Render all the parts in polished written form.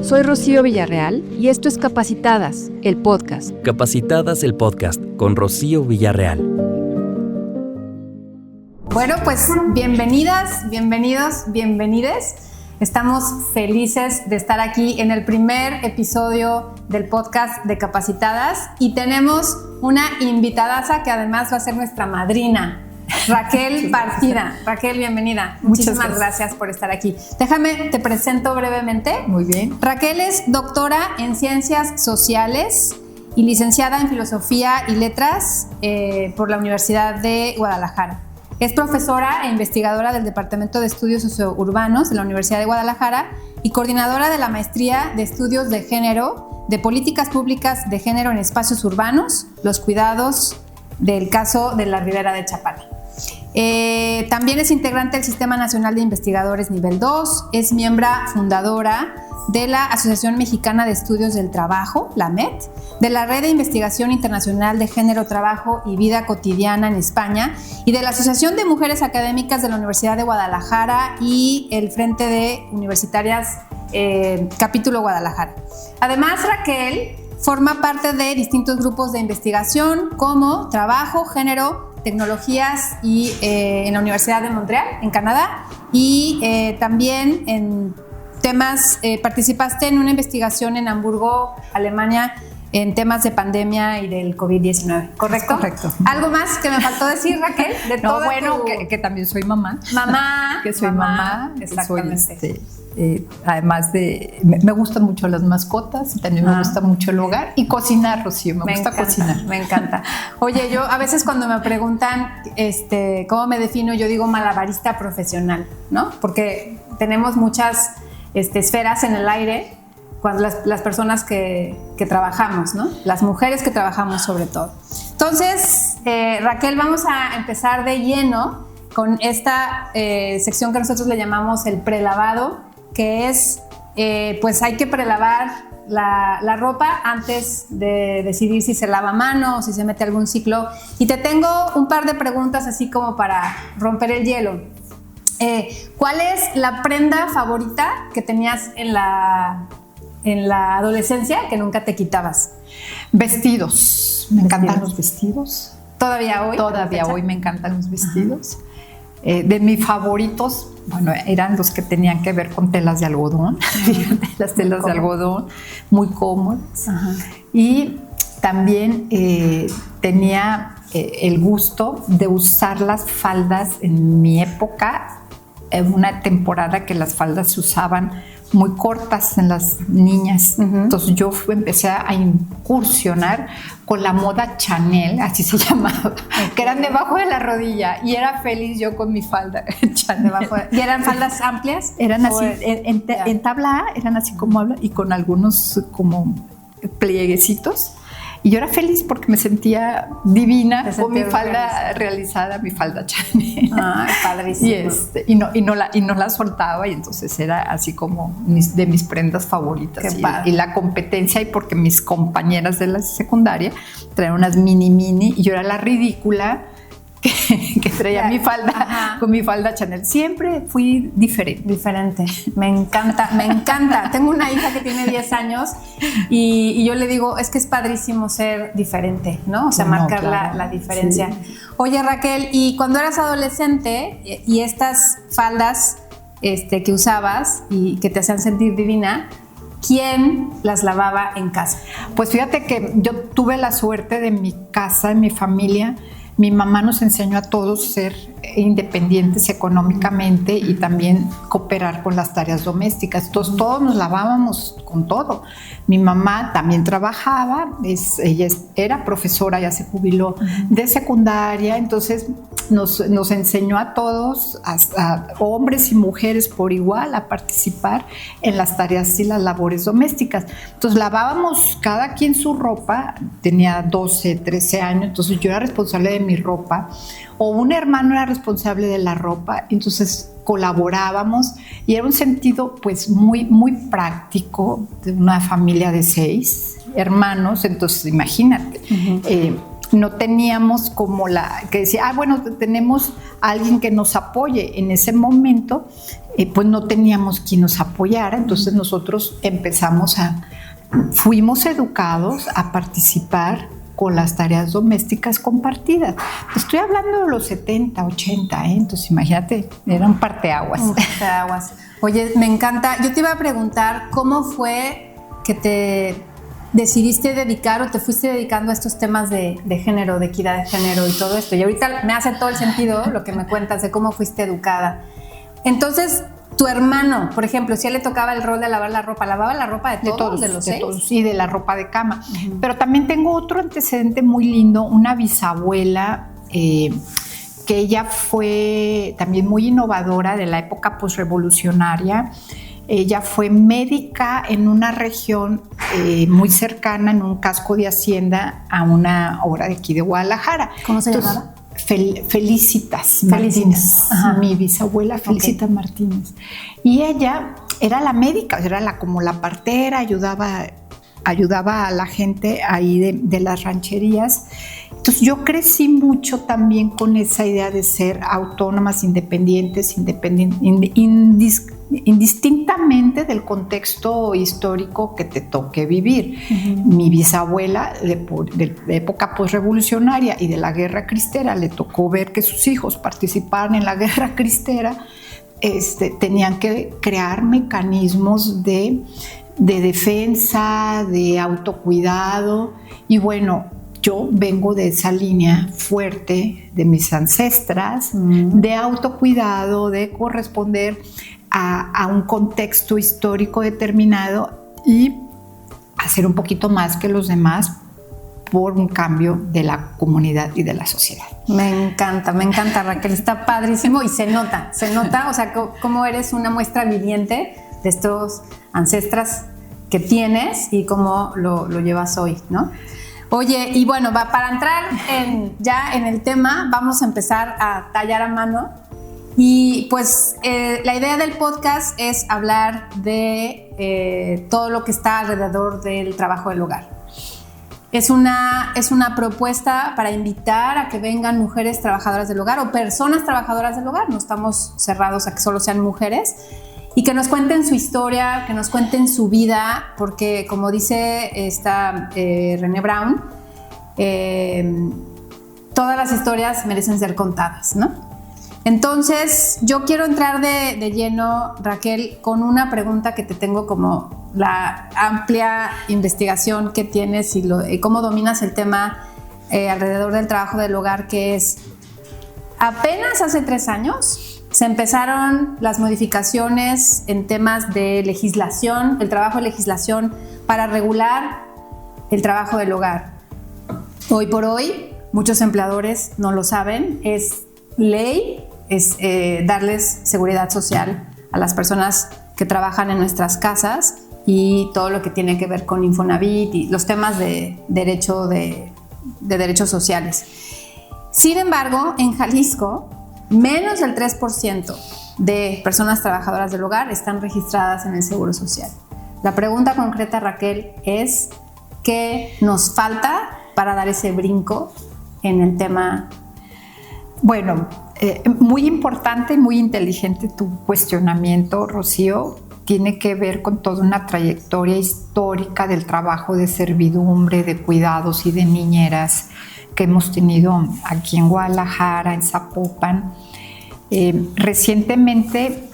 Soy Rocío Villarreal y esto es Capacitadas, el podcast. Capacitadas, el podcast con Rocío Villarreal. Bueno, pues bienvenidas, bienvenidos, bienvenides. Estamos felices de estar aquí en el primer episodio del podcast de Capacitadas y tenemos una invitadaza que además va a ser nuestra madrina, Raquel Partida. Raquel, bienvenida. Muchísimas gracias por estar aquí. Déjame, te presento brevemente. Muy bien. Raquel es doctora en Ciencias Sociales y licenciada en Filosofía y Letras por la Universidad de Guadalajara. Es profesora e investigadora del Departamento de Estudios Sociourbanos de la Universidad de Guadalajara y coordinadora de la Maestría de Estudios de Género, de Políticas Públicas de Género en Espacios Urbanos, los cuidados del caso de la Ribera de Chapala. También es integrante del Sistema Nacional de Investigadores Nivel 2, es miembro fundadora de la Asociación Mexicana de Estudios del Trabajo, la AMET, de la Red de Investigación Internacional de Género, Trabajo y Vida Cotidiana en España y de la Asociación de Mujeres Académicas de la Universidad de Guadalajara y el Frente de Universitarias Capítulo Guadalajara. Además, Raquel forma parte de distintos grupos de investigación como Trabajo, Género, Tecnologías y en la Universidad de Montreal, en Canadá, y también en temas, participaste en una investigación en Hamburgo, Alemania, en temas de pandemia y del COVID-19, ¿correcto? Correcto. ¿Algo más que me faltó decir, Raquel? De no, bueno, que también soy mamá. Mamá. Que soy mamá. Exactamente. Además de, me gustan mucho las mascotas y también me gusta mucho el hogar y cocinar, Rocío, me gusta cocinar. Me encanta. Oye, yo a veces cuando me preguntan cómo me defino, yo digo malabarista profesional, ¿no? Porque tenemos muchas esferas en el aire cuando las personas que trabajamos, ¿no? Las mujeres que trabajamos sobre todo. Entonces, Raquel, vamos a empezar de lleno con esta sección que nosotros le llamamos el prelavado, que es, pues hay que prelavar la ropa antes de decidir si se lava a mano o si se mete algún ciclo. Y te tengo un par de preguntas así como para romper el hielo. ¿Cuál es la prenda favorita que tenías en la adolescencia que nunca te quitabas? Vestidos. Me encantan los vestidos. ¿Todavía hoy? Todavía hoy me encantan los vestidos. De mis favoritos, bueno, eran los que tenían que ver con telas de algodón, las telas de algodón, muy cómodas. Ajá. Y también tenía el gusto de usar las faldas en mi época, en una temporada que las faldas se usaban muy cortas en las niñas. Entonces yo empecé a incursionar con la moda Chanel, así se llamaba, que eran debajo de la rodilla, y era feliz yo con mi falda Chanel. ¿Y eran faldas amplias? Eran así, en tabla A, eran así como habla, y con algunos como plieguecitos. Y yo era feliz porque me sentía divina con mi falda realizada, mi falda Chanel. Ah, padrísimo. Y no la soltaba, y entonces era así como de mis prendas favoritas. Y la competencia, y porque mis compañeras de la secundaria traían unas mini, y yo era la ridícula que traía mi falda. Ajá. Con mi falda Chanel. Siempre fui diferente. Me encanta, me encanta. Tengo una hija que tiene 10 años y yo le digo, es que es padrísimo ser diferente, ¿no? O sea, marcar claro, la diferencia. Sí. Oye, Raquel, y cuando eras adolescente y estas faldas que usabas y que te hacían sentir divina, ¿quién las lavaba en casa? Pues fíjate que yo tuve la suerte de mi casa, de mi familia. Mi mamá nos enseñó a todos ser independientes económicamente y también cooperar con las tareas domésticas. Entonces todos nos lavábamos con todo. Mi mamá también trabajaba, ella era profesora, ya se jubiló de secundaria, entonces nos enseñó a todos, a hombres y mujeres por igual, a participar en las tareas y las labores domésticas. Entonces lavábamos cada quien su ropa, tenía 12, 13 años, entonces yo era responsable de mi ropa, o un hermano era responsable de la ropa, entonces colaborábamos y era un sentido pues muy práctico de una familia de 6 hermanos, entonces imagínate. no teníamos como que decía, bueno, tenemos a alguien que nos apoye. En ese momento, pues no teníamos quien nos apoyara, entonces nosotros fuimos educados a participar con las tareas domésticas compartidas. Estoy hablando de los 70, 80, entonces imagínate, era un parteaguas. Un parteaguas. Oye, me encanta. Yo te iba a preguntar, ¿cómo fue que te decidiste dedicar o te fuiste dedicando a estos temas de género, de equidad de género y todo esto? Y ahorita me hace todo el sentido lo que me cuentas de cómo fuiste educada. Entonces, tu hermano, por ejemplo, si a él le tocaba el rol de lavar la ropa, ¿lavaba la ropa de todos, de los 6? Todos, sí, de la ropa de cama. Pero también tengo otro antecedente muy lindo, una bisabuela que ella fue también muy innovadora de la época posrevolucionaria. Ella fue médica en una región muy cercana, en un casco de hacienda, a una hora de aquí de Guadalajara. ¿Cómo se llamaba? Felicitas Martínez, mi bisabuela Felicitas Martínez. Y ella era la médica, era como la partera, ayudaba a la gente ahí de las rancherías. Entonces yo crecí mucho también con esa idea de ser autónomas, independientes, indistintamente del contexto histórico que te toque vivir. Mi bisabuela de época posrevolucionaria y de la guerra cristera le tocó ver que sus hijos participaran en la guerra cristera. Tenían que crear mecanismos de defensa, de autocuidado, y bueno, yo vengo de esa línea fuerte de mis ancestras, de autocuidado, de corresponder a un contexto histórico determinado y hacer un poquito más que los demás por un cambio de la comunidad y de la sociedad. Me encanta, Raquel, está padrísimo y se nota, o sea, cómo eres una muestra viviente de estos ancestras que tienes y cómo lo llevas hoy, ¿no? Oye, y bueno, para entrar ya en el tema, vamos a empezar a tallar a mano. Y pues la idea del podcast es hablar de todo lo que está alrededor del trabajo del hogar. Es una propuesta para invitar a que vengan mujeres trabajadoras del hogar o personas trabajadoras del hogar. No estamos cerrados a que solo sean mujeres. Y que nos cuenten su historia, que nos cuenten su vida, porque como dice Brené Brown, todas las historias merecen ser contadas, ¿no? Entonces, yo quiero entrar de lleno, Raquel, con una pregunta que te tengo, como la amplia investigación que tienes y cómo dominas el tema alrededor del trabajo del hogar, que es, apenas hace 3 años se empezaron las modificaciones en temas de legislación, el trabajo de legislación para regular el trabajo del hogar. Hoy por hoy, muchos empleadores no lo saben, es ley, es darles seguridad social a las personas que trabajan en nuestras casas y todo lo que tiene que ver con Infonavit y los temas de derechos sociales. Sin embargo, en Jalisco, menos del 3% de personas trabajadoras del hogar están registradas en el Seguro Social. La pregunta concreta, Raquel, es ¿qué nos falta para dar ese brinco en el tema? Bueno, muy importante y muy inteligente tu cuestionamiento, Rocío. Tiene que ver con toda una trayectoria histórica del trabajo de servidumbre, de cuidados y de niñeras que hemos tenido aquí en Guadalajara, en Zapopan. Recientemente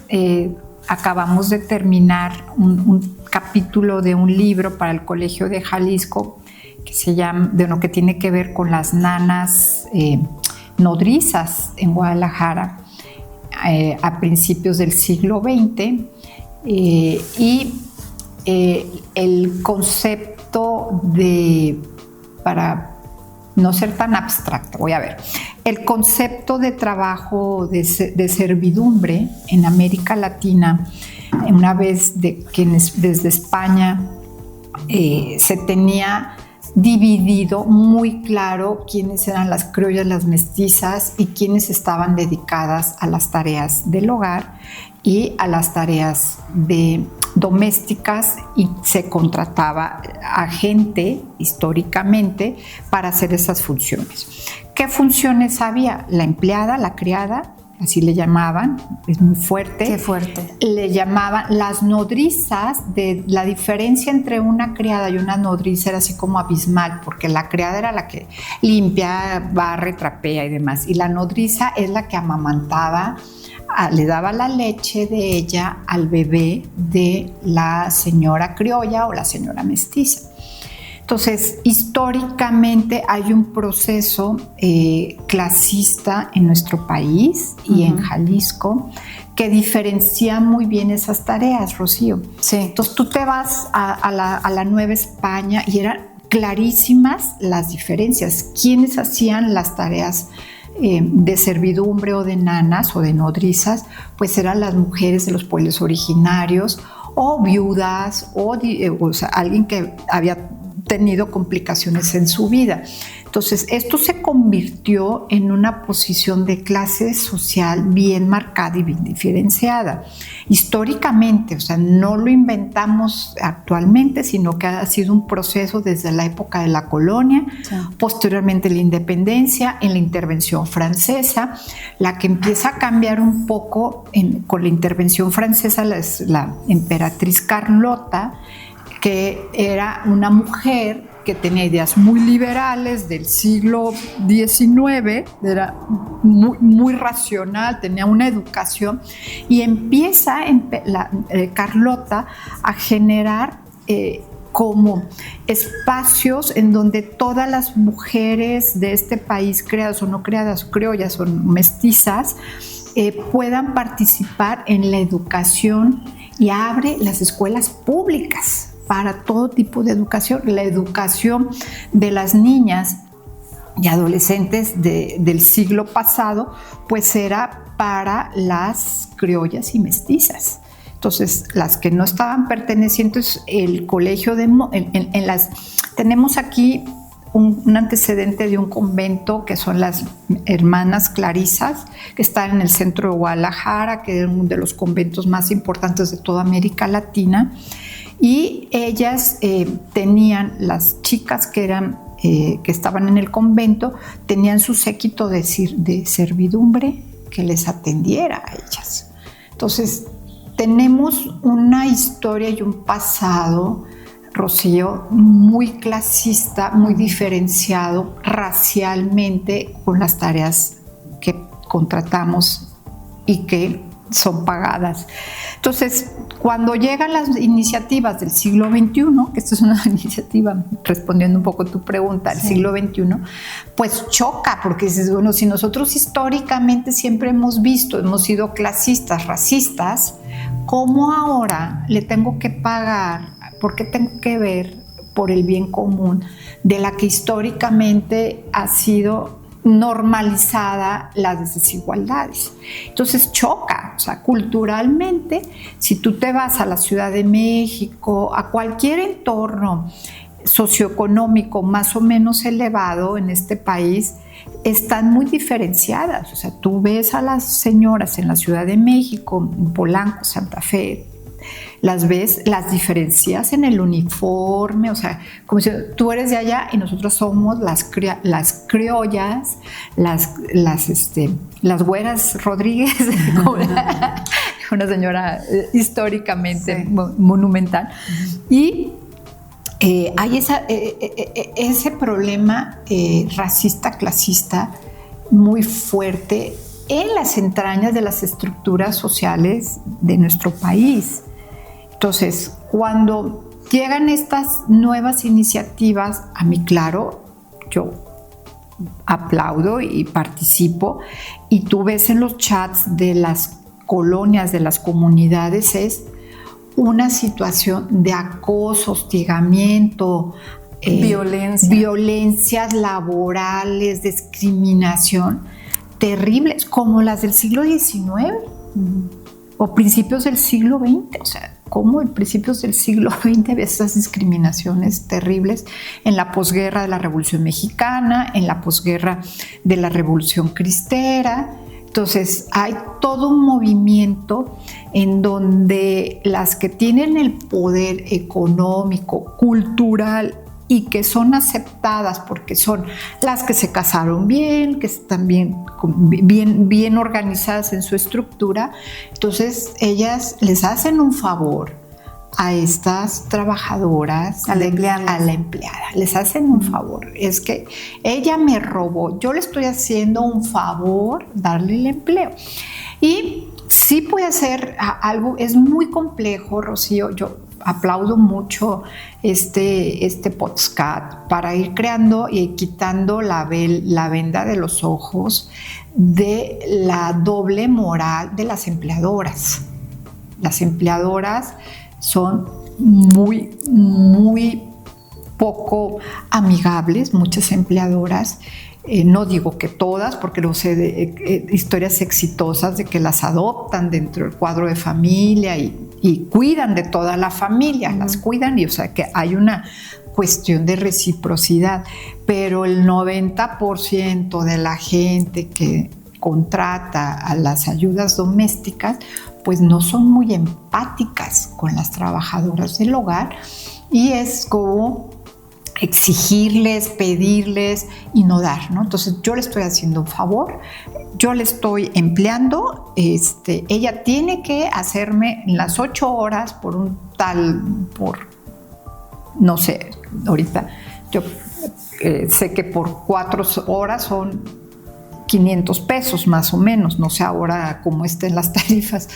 acabamos de terminar un capítulo de un libro para el Colegio de Jalisco que se llama, que tiene que ver con las nanas nodrizas en Guadalajara a principios del siglo XX, el concepto para no ser tan abstracto, el concepto de trabajo de servidumbre en América Latina, una vez desde España se tenía dividido muy claro quiénes eran las criollas, las mestizas y quiénes estaban dedicadas a las tareas del hogar y a las tareas de domésticas y se contrataba a gente históricamente para hacer esas funciones. ¿Qué funciones había? La empleada, la criada, así le llamaban, es muy fuerte. Qué fuerte. Le llamaban las nodrizas. La diferencia entre una criada y una nodriza era así como abismal, porque la criada era la que limpia, barre, trapea y demás, y la nodriza es la que amamantaba, le daba la leche de ella al bebé de la señora criolla o la señora mestiza. Entonces, históricamente hay un proceso clasista en nuestro país y en Jalisco que diferencia muy bien esas tareas, Rocío. Sí. Entonces, tú te vas a la Nueva España y eran clarísimas las diferencias. ¿Quiénes hacían las tareas de servidumbre o de nanas o de nodrizas? Pues eran las mujeres de los pueblos originarios o viudas o sea, alguien que había tenido complicaciones en su vida. Entonces, esto se convirtió en una posición de clase social bien marcada y bien diferenciada. Históricamente, o sea, no lo inventamos actualmente, sino que ha sido un proceso desde la época de la colonia, posteriormente la independencia, en la intervención francesa, la que empieza a cambiar un poco con la intervención francesa, la emperatriz Carlota, que era una mujer que tenía ideas muy liberales del siglo XIX, era muy racional, tenía una educación, y empieza Carlota a generar como espacios en donde todas las mujeres de este país, creadas o no creadas, criollas o mestizas, puedan participar en la educación, y abre las escuelas públicas para todo tipo de educación. La educación de las niñas y adolescentes del siglo pasado, pues era para las criollas y mestizas. Entonces, las que no estaban pertenecientes, el colegio tenemos aquí un antecedente de un convento que son las hermanas Clarisas, que están en el centro de Guadalajara, que es uno de los conventos más importantes de toda América Latina. Y ellas tenían, las chicas que estaban en el convento, tenían su séquito de servidumbre que les atendiera a ellas. Entonces, tenemos una historia y un pasado, Rocío, muy clasista, muy diferenciado racialmente con las tareas que contratamos y que son pagadas. Entonces, cuando llegan las iniciativas del siglo XXI, que esto es una iniciativa respondiendo un poco a tu pregunta, del siglo XXI, pues choca, porque dices, bueno, si nosotros históricamente siempre hemos sido clasistas, racistas, ¿cómo ahora le tengo que pagar? ¿Por qué tengo que ver por el bien común de la que históricamente ha sido normalizada las desigualdades? Entonces choca, o sea, culturalmente, si tú te vas a la Ciudad de México, a cualquier entorno socioeconómico más o menos elevado en este país, están muy diferenciadas. O sea, tú ves a las señoras en la Ciudad de México, en Polanco, Santa Fe, las ves, las diferencias en el uniforme, o sea, como si tú eres de allá y nosotros somos las criollas, las güeras Rodríguez, una señora históricamente monumental. Y hay ese problema racista, clasista muy fuerte en las entrañas de las estructuras sociales de nuestro país. Entonces, cuando llegan estas nuevas iniciativas, a mí, claro, yo aplaudo y participo, y tú ves en los chats de las colonias, de las comunidades, es una situación de acoso, hostigamiento, violencias laborales, discriminación terribles, como las del siglo XIX o principios del siglo XX. O sea, como en principios del siglo XX había esas discriminaciones terribles en la posguerra de la Revolución Mexicana, en la posguerra de la Revolución Cristera. Entonces, hay todo un movimiento en donde las que tienen el poder económico, cultural y que son aceptadas porque son las que se casaron bien, que están bien organizadas en su estructura, entonces ellas les hacen un favor a estas trabajadoras, a la empleada, les hacen un favor. Es que ella me robó, yo le estoy haciendo un favor darle el empleo. Y sí puede ser algo, es muy complejo, Rocío. Yo aplaudo mucho este podcast para ir creando y quitando la venda de los ojos de la doble moral de las empleadoras. Las empleadoras son muy, muy poco amigables, muchas empleadoras. No digo que todas, porque no sé de historias exitosas de que las adoptan dentro del cuadro de familia y cuidan de toda la familia, las cuidan, y o sea que hay una cuestión de reciprocidad, pero el 90% de la gente que contrata a las ayudas domésticas pues no son muy empáticas con las trabajadoras del hogar, y es como exigirles, pedirles y no dar, ¿no? Entonces yo le estoy haciendo un favor, yo le estoy empleando, ella tiene que hacerme las 8 horas no sé, ahorita yo sé que por 4 horas son 500 pesos más o menos, no sé ahora cómo estén las tarifas,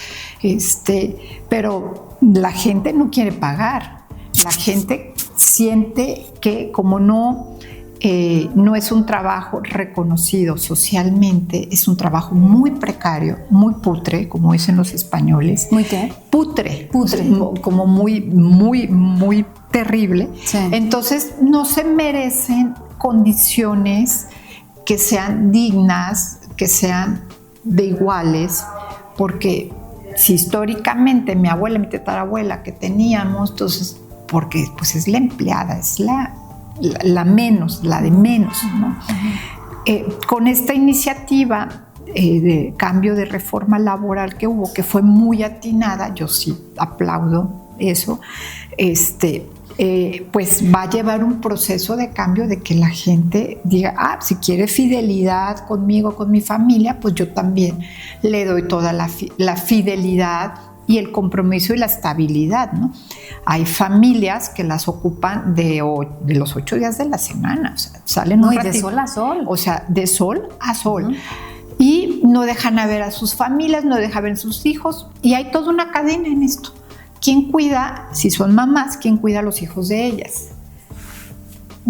pero la gente no quiere pagar, la gente siente que como no es un trabajo reconocido socialmente, es un trabajo muy precario, muy putre, como dicen los españoles. ¿Muy qué? Putre. Como muy, muy, muy terrible. Sí. Entonces no se merecen condiciones que sean dignas, que sean de iguales, porque si históricamente mi abuela y mi tatarabuela que teníamos, entonces, porque pues es la empleada, es la menos, la de menos, ¿no? Con esta iniciativa de cambio de reforma laboral que hubo, que fue muy atinada, yo sí aplaudo eso, pues va a llevar un proceso de cambio de que la gente diga, si quiere fidelidad conmigo, con mi familia, pues yo también le doy toda la fidelidad y el compromiso y la estabilidad, ¿no? Hay familias que las ocupan de los 8 días de la semana, o sea, salen un ratito, de sol a sol. O sea, de sol a sol. Y no dejan a ver a sus familias, no dejan ver a sus hijos, y hay toda una cadena en esto. ¿Quién cuida, si son mamás, quién cuida a los hijos de ellas?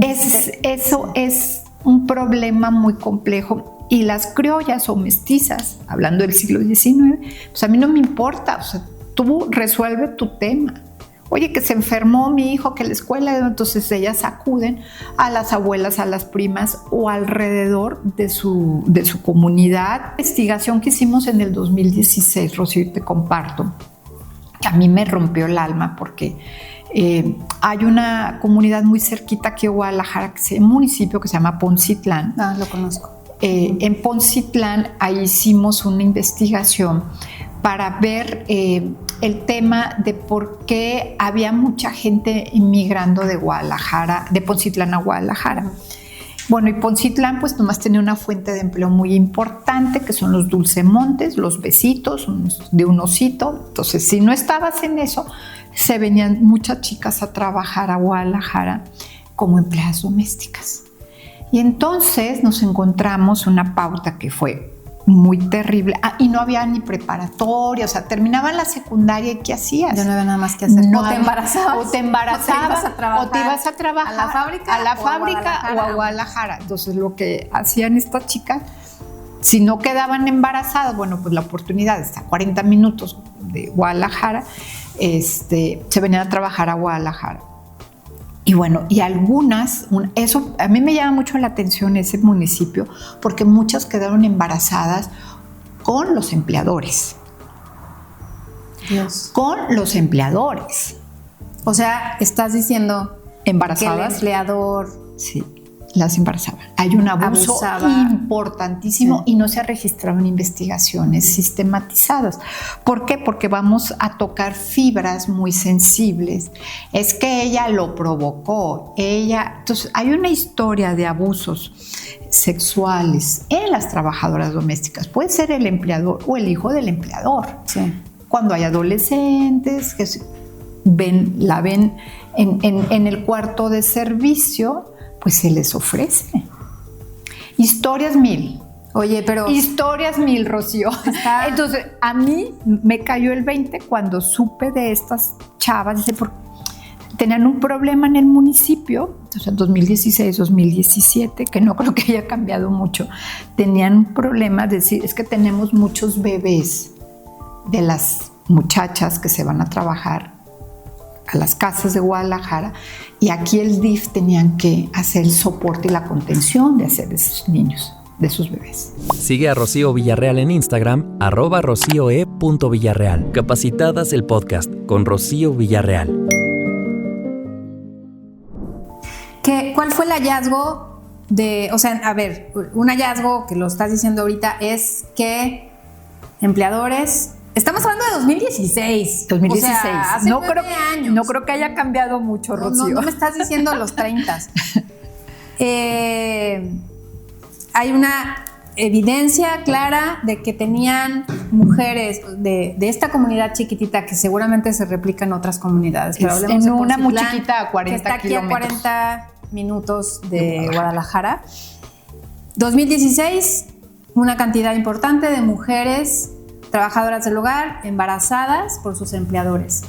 Eso es un problema muy complejo. Y las criollas o mestizas, hablando del siglo XIX, pues a mí no me importa, o sea, tú resuelve tu tema. Oye, que se enfermó mi hijo, que la escuela, entonces ellas acuden a las abuelas, a las primas o alrededor de su comunidad. Investigación que hicimos en el 2016, Rocío, y te comparto, que a mí me rompió el alma porque hay una comunidad muy cerquita aquí de Guadalajara, un municipio que se llama Poncitlán. Lo conozco. En Poncitlán, ahí hicimos una investigación para ver el tema de por qué había mucha gente inmigrando de Poncitlán a Guadalajara. Bueno, y Poncitlán pues nomás tenía una fuente de empleo muy importante, que son los dulcemontes, los besitos de un osito. Entonces, si no estabas en eso, se venían muchas chicas a trabajar a Guadalajara como empleadas domésticas. Y entonces nos encontramos una pauta que fue muy terrible. Y no había ni preparatoria, o sea, terminaban la secundaria y ¿qué hacías? Ya no había nada más que hacer. No, o te embarazabas. O te ibas a trabajar. ¿A la fábrica? O a Guadalajara. Entonces, lo que hacían estas chicas, si no quedaban embarazadas, bueno, pues la oportunidad está a 40 minutos de Guadalajara, se venían a trabajar a Guadalajara. Y bueno, y algunas, eso a mí me llama mucho la atención ese municipio, porque muchas quedaron embarazadas con los empleadores. Dios. Con los empleadores. O sea, estás diciendo embarazadas. que el empleador sí, las embarazaba. Hay un abuso importantísimo y no se ha registrado en investigaciones sistematizadas. ¿Por qué? Porque vamos a tocar fibras muy sensibles. Es que ella lo provocó. Entonces, hay una historia de abusos sexuales en las trabajadoras domésticas. Puede ser el empleador o el hijo del empleador. Sí. Cuando hay adolescentes que la ven en el cuarto de servicio, pues se les ofrece. Historias mil. Oye, pero... Historias mil, Rocío. Entonces, a mí me cayó el 20 cuando supe de estas chavas. Dice, tenían un problema en el municipio, entonces en 2016, 2017, que no creo que haya cambiado mucho. Tenían un problema de decir, es que tenemos muchos bebés de las muchachas que se van a trabajar a las casas de Guadalajara, y aquí el DIF tenían que hacer el soporte y la contención de hacer de esos niños, de sus bebés. Sigue a Rocío Villarreal en Instagram, @rocioe.villarreal. Capacitadas el podcast con Rocío Villarreal. ¿Cuál fue el hallazgo un hallazgo que lo estás diciendo ahorita es que empleadores... Estamos hablando de 2016. 2016. O sea, hace 9 años. No creo que haya cambiado mucho, Rocío. No me estás diciendo los 30. Hay una evidencia clara de que tenían mujeres de esta comunidad chiquitita, que seguramente se replica en otras comunidades. Pero hablemos en de una muy Poncitlán, chiquita, a 40 que está aquí kilómetros. a 40 minutos de Guadalajara. 2016, una cantidad importante de mujeres trabajadoras del hogar, embarazadas por sus empleadores.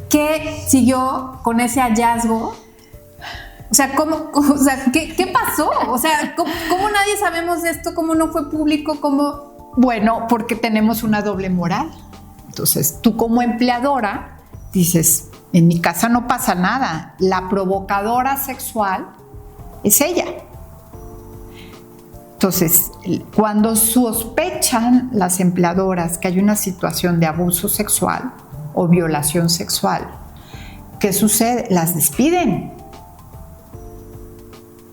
¿Qué siguió con ese hallazgo? O sea, ¿qué pasó? O sea, ¿cómo nadie sabemos de esto? ¿Cómo no fue público? ¿Cómo? Bueno, porque tenemos una doble moral. Entonces, tú como empleadora dices, en mi casa no pasa nada. La provocadora sexual es ella. Entonces, cuando sospechan las empleadoras que hay una situación de abuso sexual o violación sexual, ¿qué sucede? Las despiden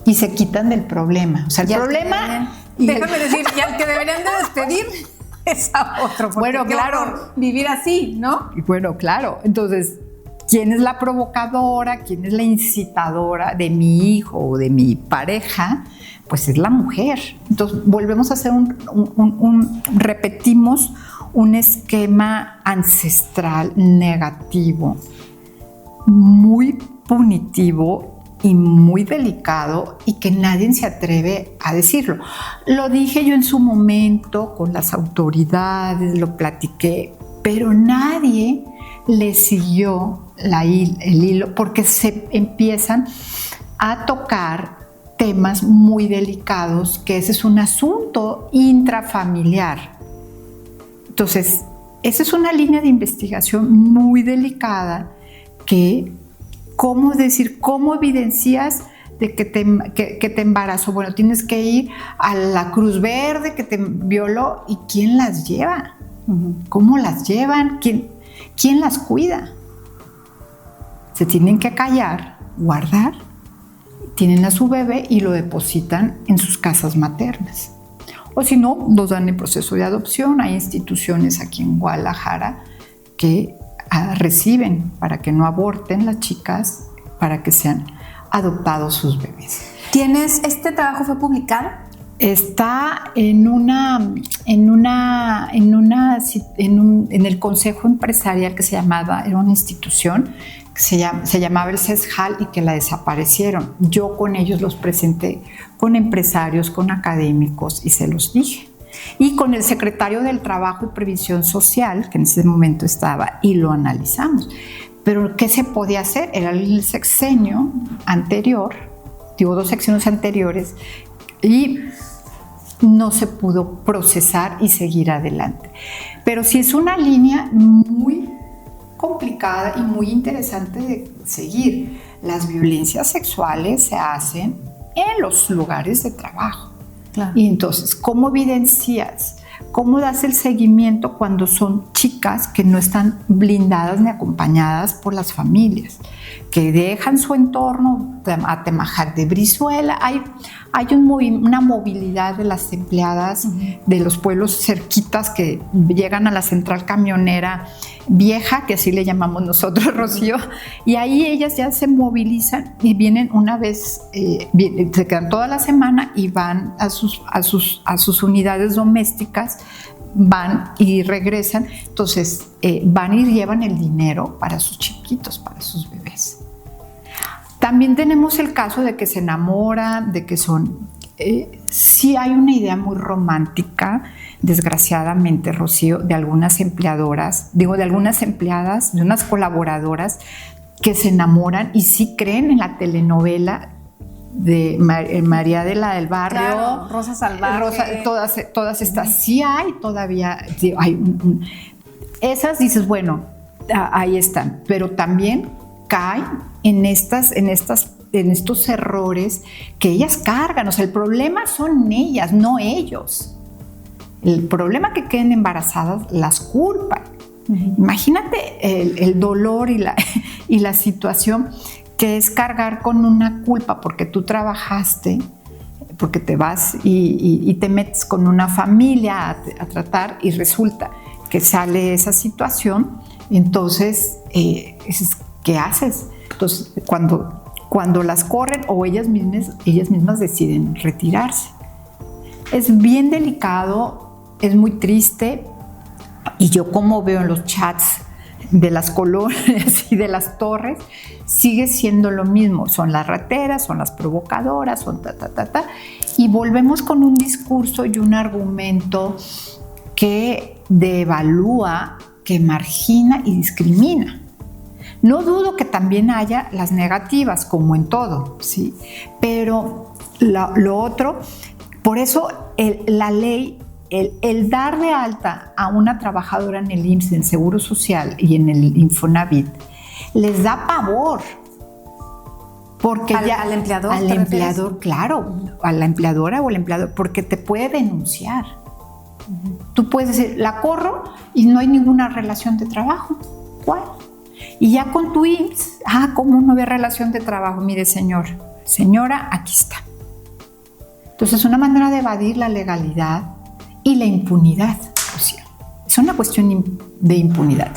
y se quitan del problema. O sea, el problema... Déjame decir, y al que deberían de despedir es a otro. Bueno, claro. Vivir así, ¿no? Bueno, claro. Entonces, ¿quién es la provocadora? ¿Quién es la incitadora de mi hijo o de mi pareja? Pues es la mujer. Entonces volvemos a hacer repetimos un esquema ancestral negativo, muy punitivo y muy delicado, y que nadie se atreve a decirlo. Lo dije yo en su momento con las autoridades, lo platiqué, pero nadie le siguió el hilo, porque se empiezan a tocar temas muy delicados, que ese es un asunto intrafamiliar. Entonces, esa es una línea de investigación muy delicada que, ¿cómo evidencias de que te embarazó? Bueno, tienes que ir a la Cruz Verde que te violó, ¿y quién las lleva? ¿Cómo las llevan? ¿Quién las cuida? Se tienen que callar, guardar, tienen a su bebé y lo depositan en sus casas maternas. O si no, los dan en proceso de adopción. Hay instituciones aquí en Guadalajara que reciben para que no aborten las chicas, para que sean adoptados sus bebés. ¿Este trabajo fue publicado? Está en el Consejo Empresarial que se llamaba, era una institución que se llamaba el CESJAL, y que la desaparecieron. Yo con ellos los presenté, con empresarios, con académicos, y se los dije. Y con el secretario del Trabajo y Previsión Social, que en ese momento estaba, y lo analizamos. Pero ¿qué se podía hacer? Era el sexenio anterior, 2 sexenios anteriores, y no se pudo procesar y seguir adelante. Pero sí es una línea muy complicada y muy interesante de seguir. Las violencias sexuales se hacen en los lugares de trabajo. Claro. Y entonces, ¿cómo evidencias? ¿Cómo das el seguimiento cuando son chicas que no están blindadas ni acompañadas por las familias? Que dejan su entorno, Atemajac de Brizuela. Hay una movilidad de las empleadas de los pueblos cerquitas que llegan a la central camionera vieja, que así le llamamos nosotros, Rocío, y ahí ellas ya se movilizan y vienen una vez, se quedan toda la semana y van a sus unidades domésticas, van y regresan. Entonces van y llevan el dinero para sus chiquitos, para sus bebés. También tenemos el caso de que se enamoran, de que son... sí hay una idea muy romántica, desgraciadamente, Rocío, de algunas empleadoras, de algunas empleadas, de unas colaboradoras que se enamoran y sí creen en la telenovela de María de la del Barrio, claro, Rosa Salvaje, todas estas, sí hay todavía, sí, hay esas dices, bueno, ahí están, pero también caen en estos errores que ellas cargan. O sea, el problema son ellas, no ellos. El problema que queden embarazadas las culpan. Imagínate el dolor y la situación que es cargar con una culpa porque tú trabajaste, porque te vas y te metes con una familia a tratar y resulta que sale esa situación. Entonces, ¿qué haces? Entonces, cuando las corren o ellas mismas deciden retirarse. Es bien delicado, es muy triste, y yo como veo en los chats de las colonias y de las torres, sigue siendo lo mismo. Son las rateras, son las provocadoras, son y volvemos con un discurso y un argumento que devalúa, que margina y discrimina. No dudo que también haya las negativas, como en todo, ¿sí? Pero lo otro, por eso la ley, el dar de alta a una trabajadora en el IMSS, en Seguro Social y en el Infonavit, les da pavor. Porque al empleador. Al empleador, claro, a la empleadora o al empleador, porque te puede denunciar. Tú puedes decir, la corro y no hay ninguna relación de trabajo. ¿Cuál? Y ya con tu IMSS, ¿cómo no ve relación de trabajo? Mire, señora, aquí está. Entonces, es una manera de evadir la legalidad y la impunidad. O sea, es una cuestión de impunidad.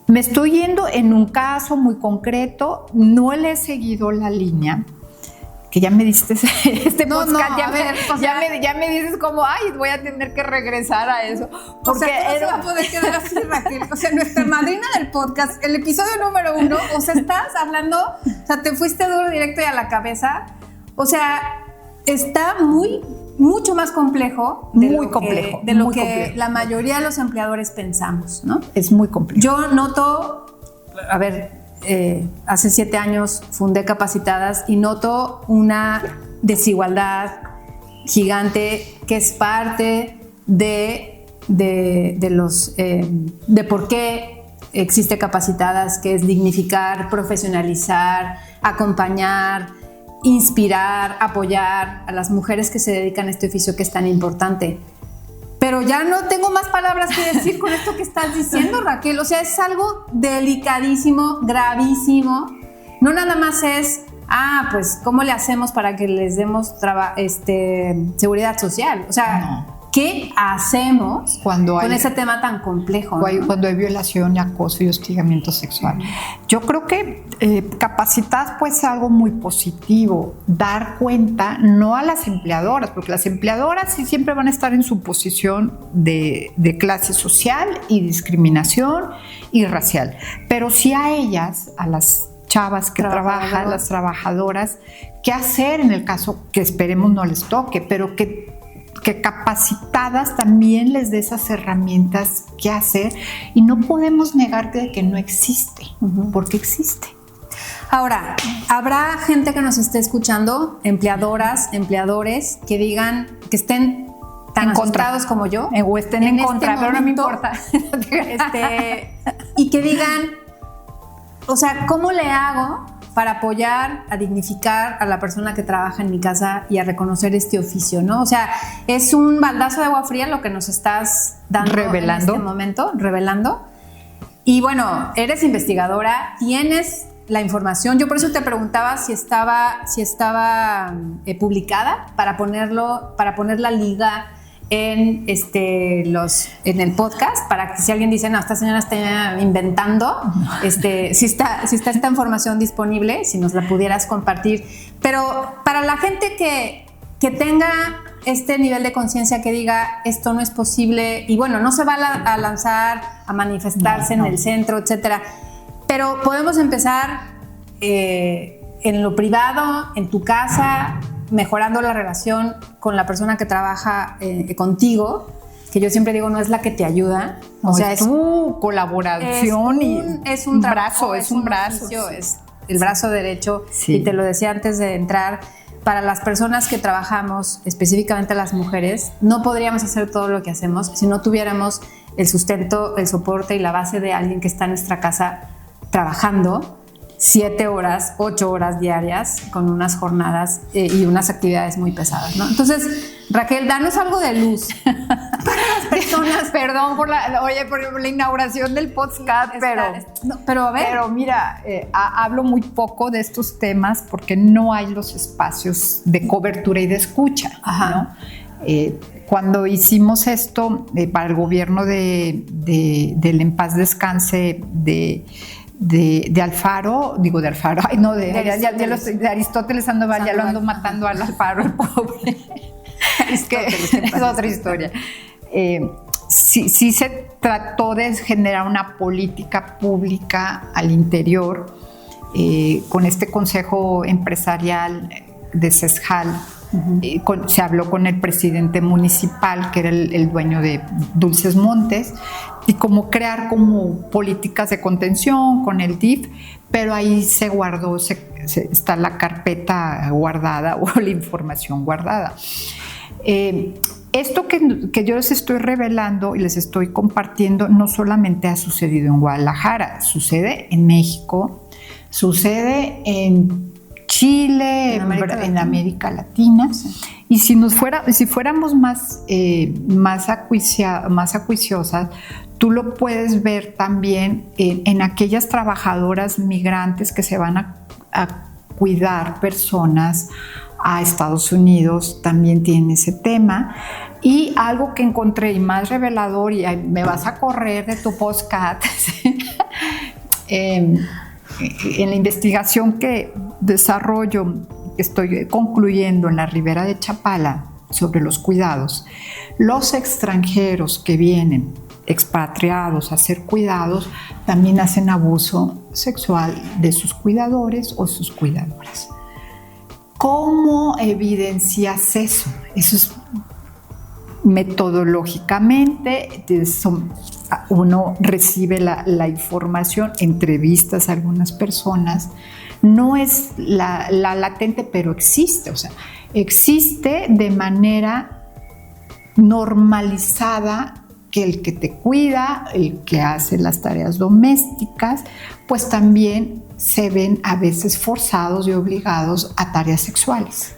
Me estoy yendo en un caso muy concreto, no le he seguido la línea, que ya me diste podcast, ya me dices como, voy a tener que regresar a eso. Porque no se va a poder quedar así, Raquel. O sea, nuestra madrina del podcast, el episodio número 1, o sea, estás hablando, o sea, te fuiste duro, directo y a la cabeza. O sea, está mucho más complejo de lo que la mayoría de los empleadores pensamos, ¿no? Es muy complejo. Yo noto, hace 7 años fundé Capacitadas y noto una desigualdad gigante que es parte de por qué existe Capacitadas, que es dignificar, profesionalizar, acompañar, inspirar, apoyar a las mujeres que se dedican a este oficio que es tan importante. Pero ya no tengo más palabras que decir con esto que estás diciendo, Raquel. O sea, es algo delicadísimo, gravísimo. No nada más es, pues, ¿cómo le hacemos para que les demos seguridad social? O sea, ¿qué hacemos con ese tema tan complejo? Cuando hay violación y acoso y hostigamiento sexual. Yo creo que Capacitadas puede ser algo muy positivo, dar cuenta no a las empleadoras, porque las empleadoras sí siempre van a estar en su posición de clase social y discriminación y racial, pero sí a ellas, a las chavas que trabajan, las trabajadoras, qué hacer en el caso que esperemos no les toque, pero que Capacitadas también les dé esas herramientas que hacer, y no podemos negar que no existe, porque existe. Ahora, habrá gente que nos esté escuchando, empleadoras, empleadores, que digan, que estén tan asustados como yo, o estén en contra, pero no me importa. Y que digan, o sea, ¿cómo le hago para apoyar, a dignificar a la persona que trabaja en mi casa y a reconocer este oficio, ¿no? O sea, es un baldazo de agua fría lo que nos estás dando Revelando. en este momento, revelando. Y bueno, eres investigadora, tienes la información. Yo por eso te preguntaba si estaba publicada para poner la liga en el podcast, para que si alguien dice, no, esta señora está inventando, si está esta información disponible, si nos la pudieras compartir. Pero para la gente que tenga este nivel de conciencia, que diga, esto no es posible, y bueno, no se va a lanzar a manifestarse en el centro, etcétera, pero podemos empezar en lo privado, en tu casa, mejorando la relación con la persona que trabaja contigo, que yo siempre digo, no es la que te ayuda, o sea, es tu colaboración, es un brazo, es un brazo, oficio, es el brazo derecho. Sí. Y te lo decía antes de entrar, para las personas que trabajamos, específicamente las mujeres, no podríamos hacer todo lo que hacemos si no tuviéramos el sustento, el soporte y la base de alguien que está en nuestra casa trabajando 7 horas, 8 horas diarias, con unas jornadas y unas actividades muy pesadas, ¿no? Entonces, Raquel, danos algo de luz para las personas. Perdón por la inauguración del podcast, pero a ver. Pero mira, hablo muy poco de estos temas porque no hay los espacios de cobertura y de escucha, ¿no? Cuando hicimos esto para el gobierno del En Paz Descanse de Alfaro, de Aristóteles Sandoval, ya lo ando matando al Alfaro, el pobre. Es que es otra historia. Sí se trató de generar una política pública al interior con este consejo empresarial de CESJAL. Se habló con el presidente municipal, que era el dueño de Dulces Montes, y como crear como políticas de contención con el DIF, pero ahí se guardó, está la carpeta guardada o la información guardada. Esto que yo les estoy revelando y les estoy compartiendo no solamente ha sucedido en Guadalajara, sucede en México, sucede en Chile, en América Latina. Sí. Y si fuéramos más acuiciosas, tú lo puedes ver también en aquellas trabajadoras migrantes que se van a cuidar personas a Estados Unidos, también tiene ese tema. Y algo que encontré y más revelador, y me vas a correr de tu podcast, en la investigación que desarrollo, que estoy concluyendo en la Ribera de Chapala sobre los cuidados, los extranjeros que vienen expatriados a ser cuidados también hacen abuso sexual de sus cuidadores o sus cuidadoras. ¿Cómo evidencias eso? Eso es metodológicamente, uno recibe la información, entrevistas a algunas personas, no es la latente, pero existe, o sea, existe de manera normalizada que el que te cuida, el que hace las tareas domésticas, pues también se ven a veces forzados y obligados a tareas sexuales.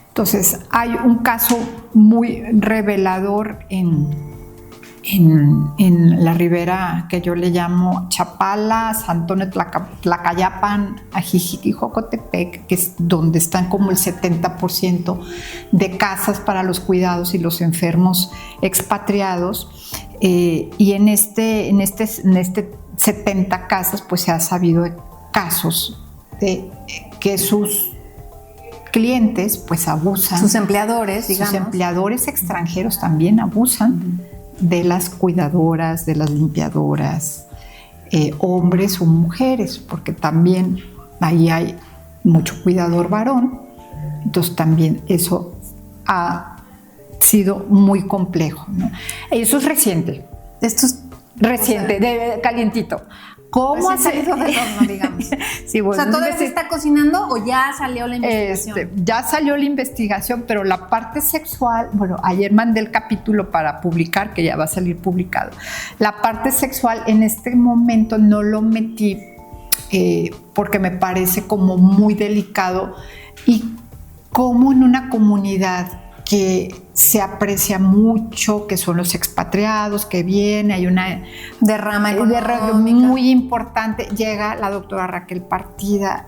Entonces, hay un caso muy revelador en la ribera que yo le llamo Chapala, San Antonio, Tlacayapan, Ajijic y Jocotepec, que es donde están como el 70% de casas para los cuidados y los enfermos expatriados. Y en este 70 casas, pues se ha sabido de casos de que sus clientes pues abusan. Sus empleadores, digamos. Sus empleadores extranjeros también abusan de las cuidadoras, de las limpiadoras, hombres o mujeres, porque también ahí hay mucho cuidador varón. Entonces también eso ha sido muy complejo, ¿no? Eso es reciente. Esto es reciente, calientito. ¿Cómo ha salido del horno, digamos? Sí, bueno, o sea, ¿todavía se está cocinando o ya salió la investigación? Ya salió la investigación, pero la parte sexual, bueno, ayer mandé el capítulo para publicar, que ya va a salir publicado. La parte sexual en este momento no lo metí porque me parece como muy delicado y como en una comunidad que se aprecia mucho, que son los expatriados, que viene, hay una derrama económica muy importante, llega la doctora Raquel Partida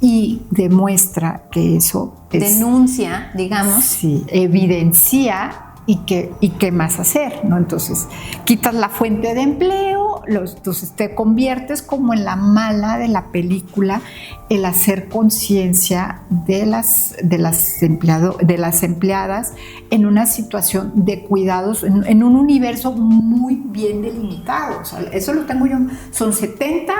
y demuestra que eso denuncia, digamos. Sí, evidencia y qué más hacer, ¿no? Entonces, quitas la fuente de empleo, entonces te conviertes como en la mala de la película, el hacer conciencia de las empleadas en una situación de cuidados, en un universo muy bien delimitado. O sea, eso lo tengo yo. Son 70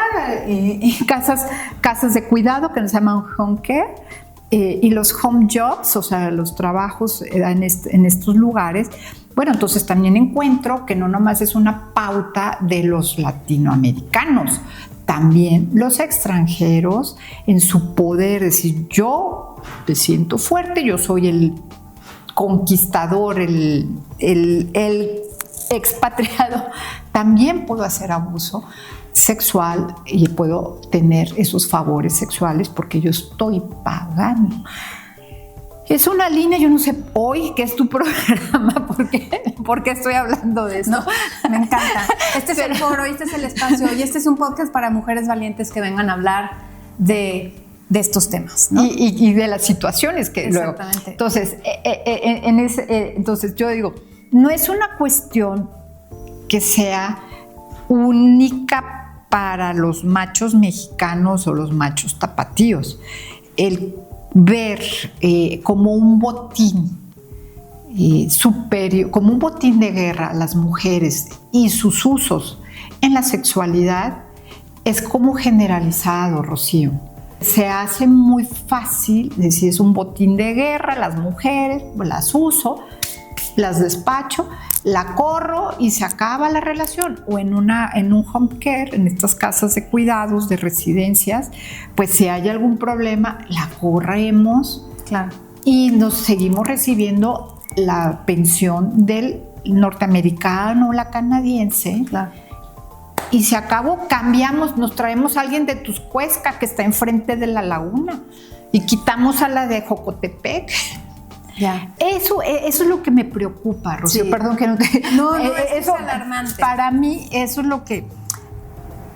casas de cuidado que nos llaman home care. Y los home jobs, o sea, los trabajos en estos lugares, bueno, entonces también encuentro que no nomás es una pauta de los latinoamericanos, también los extranjeros en su poder, es decir, yo me siento fuerte, yo soy el conquistador, el expatriado, también puedo hacer abuso sexual y puedo tener esos favores sexuales porque yo estoy pagando. Es una línea, yo no sé hoy que es tu programa, ¿por qué estoy hablando de esto? No, me encanta. Este es el foro, este es el espacio y este es un podcast para mujeres valientes que vengan a hablar de estos temas, ¿no? Y de las situaciones que exactamente. Luego. Entonces, entonces yo digo, no es una cuestión que sea única para los machos mexicanos o los machos tapatíos. El ver como un botín superior, como un botín de guerra a las mujeres y sus usos en la sexualidad es como generalizado, Rocío. Se hace muy fácil decir es un botín de guerra, las mujeres las uso, las despacho, la corro y se acaba la relación. O en un home care, en estas casas de cuidados, de residencias, pues si hay algún problema, la corremos. Claro. Y nos seguimos recibiendo la pensión del norteamericano o la canadiense. Claro. Y se acabó, cambiamos, nos traemos a alguien de Tuscuezca que está enfrente de la laguna y quitamos a la de Jocotepec. Ya. Eso es lo que me preocupa, Rocío. Sí. Perdón que no te... No, eso es alarmante. Para mí eso es lo que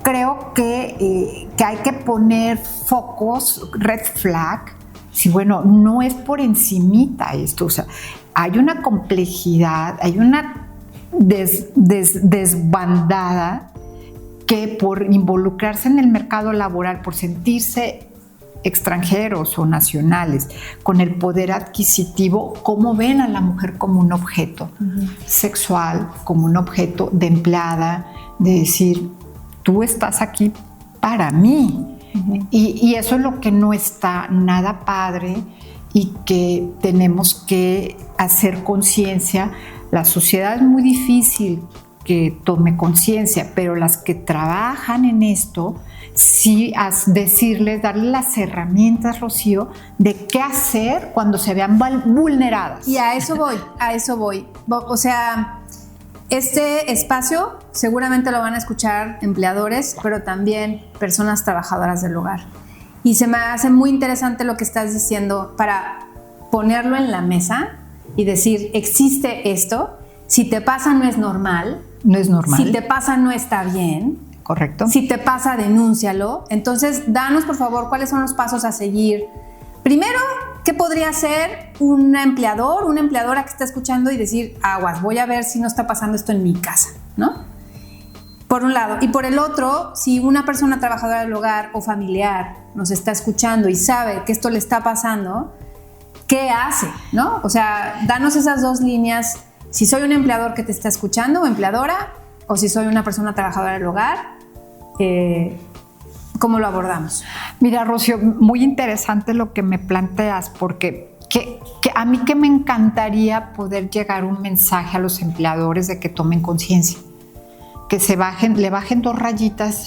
creo que hay que poner focos, red flag. Sí, bueno, no es por encimita esto. O sea, hay una complejidad, hay una desbandada que por involucrarse en el mercado laboral, por sentirse extranjeros o nacionales, con el poder adquisitivo, ¿cómo ven a la mujer como un objeto sexual, como un objeto de empleada, de decir, tú estás aquí para mí? Y eso es lo que no está nada padre y que tenemos que hacer conciencia. La sociedad es muy difícil que tome conciencia, pero las que trabajan en esto, sí decirles, darles las herramientas, Rocío, de qué hacer cuando se vean vulneradas. Y a eso voy. O sea, este espacio seguramente lo van a escuchar empleadores, pero también personas trabajadoras del hogar. Y se me hace muy interesante lo que estás diciendo para ponerlo en la mesa y decir, existe esto, si te pasa no es normal. No es normal. Si te pasa no está bien. Correcto. Si te pasa, denúncialo. Entonces, danos, por favor, cuáles son los pasos a seguir. Primero, ¿qué podría hacer un empleador, una empleadora que está escuchando y decir, aguas, voy a ver si no está pasando esto en mi casa, ¿no? Por un lado. Y por el otro, si una persona trabajadora del hogar o familiar nos está escuchando y sabe que esto le está pasando, ¿qué hace? ¿No? O sea, danos esas dos líneas. Si soy un empleador que te está escuchando o empleadora, o si soy una persona trabajadora del hogar, ¿cómo lo abordamos? Mira, Rocío, muy interesante lo que me planteas, porque que a mí que me encantaría poder llegar un mensaje a los empleadores de que tomen conciencia, que le bajen 2 rayitas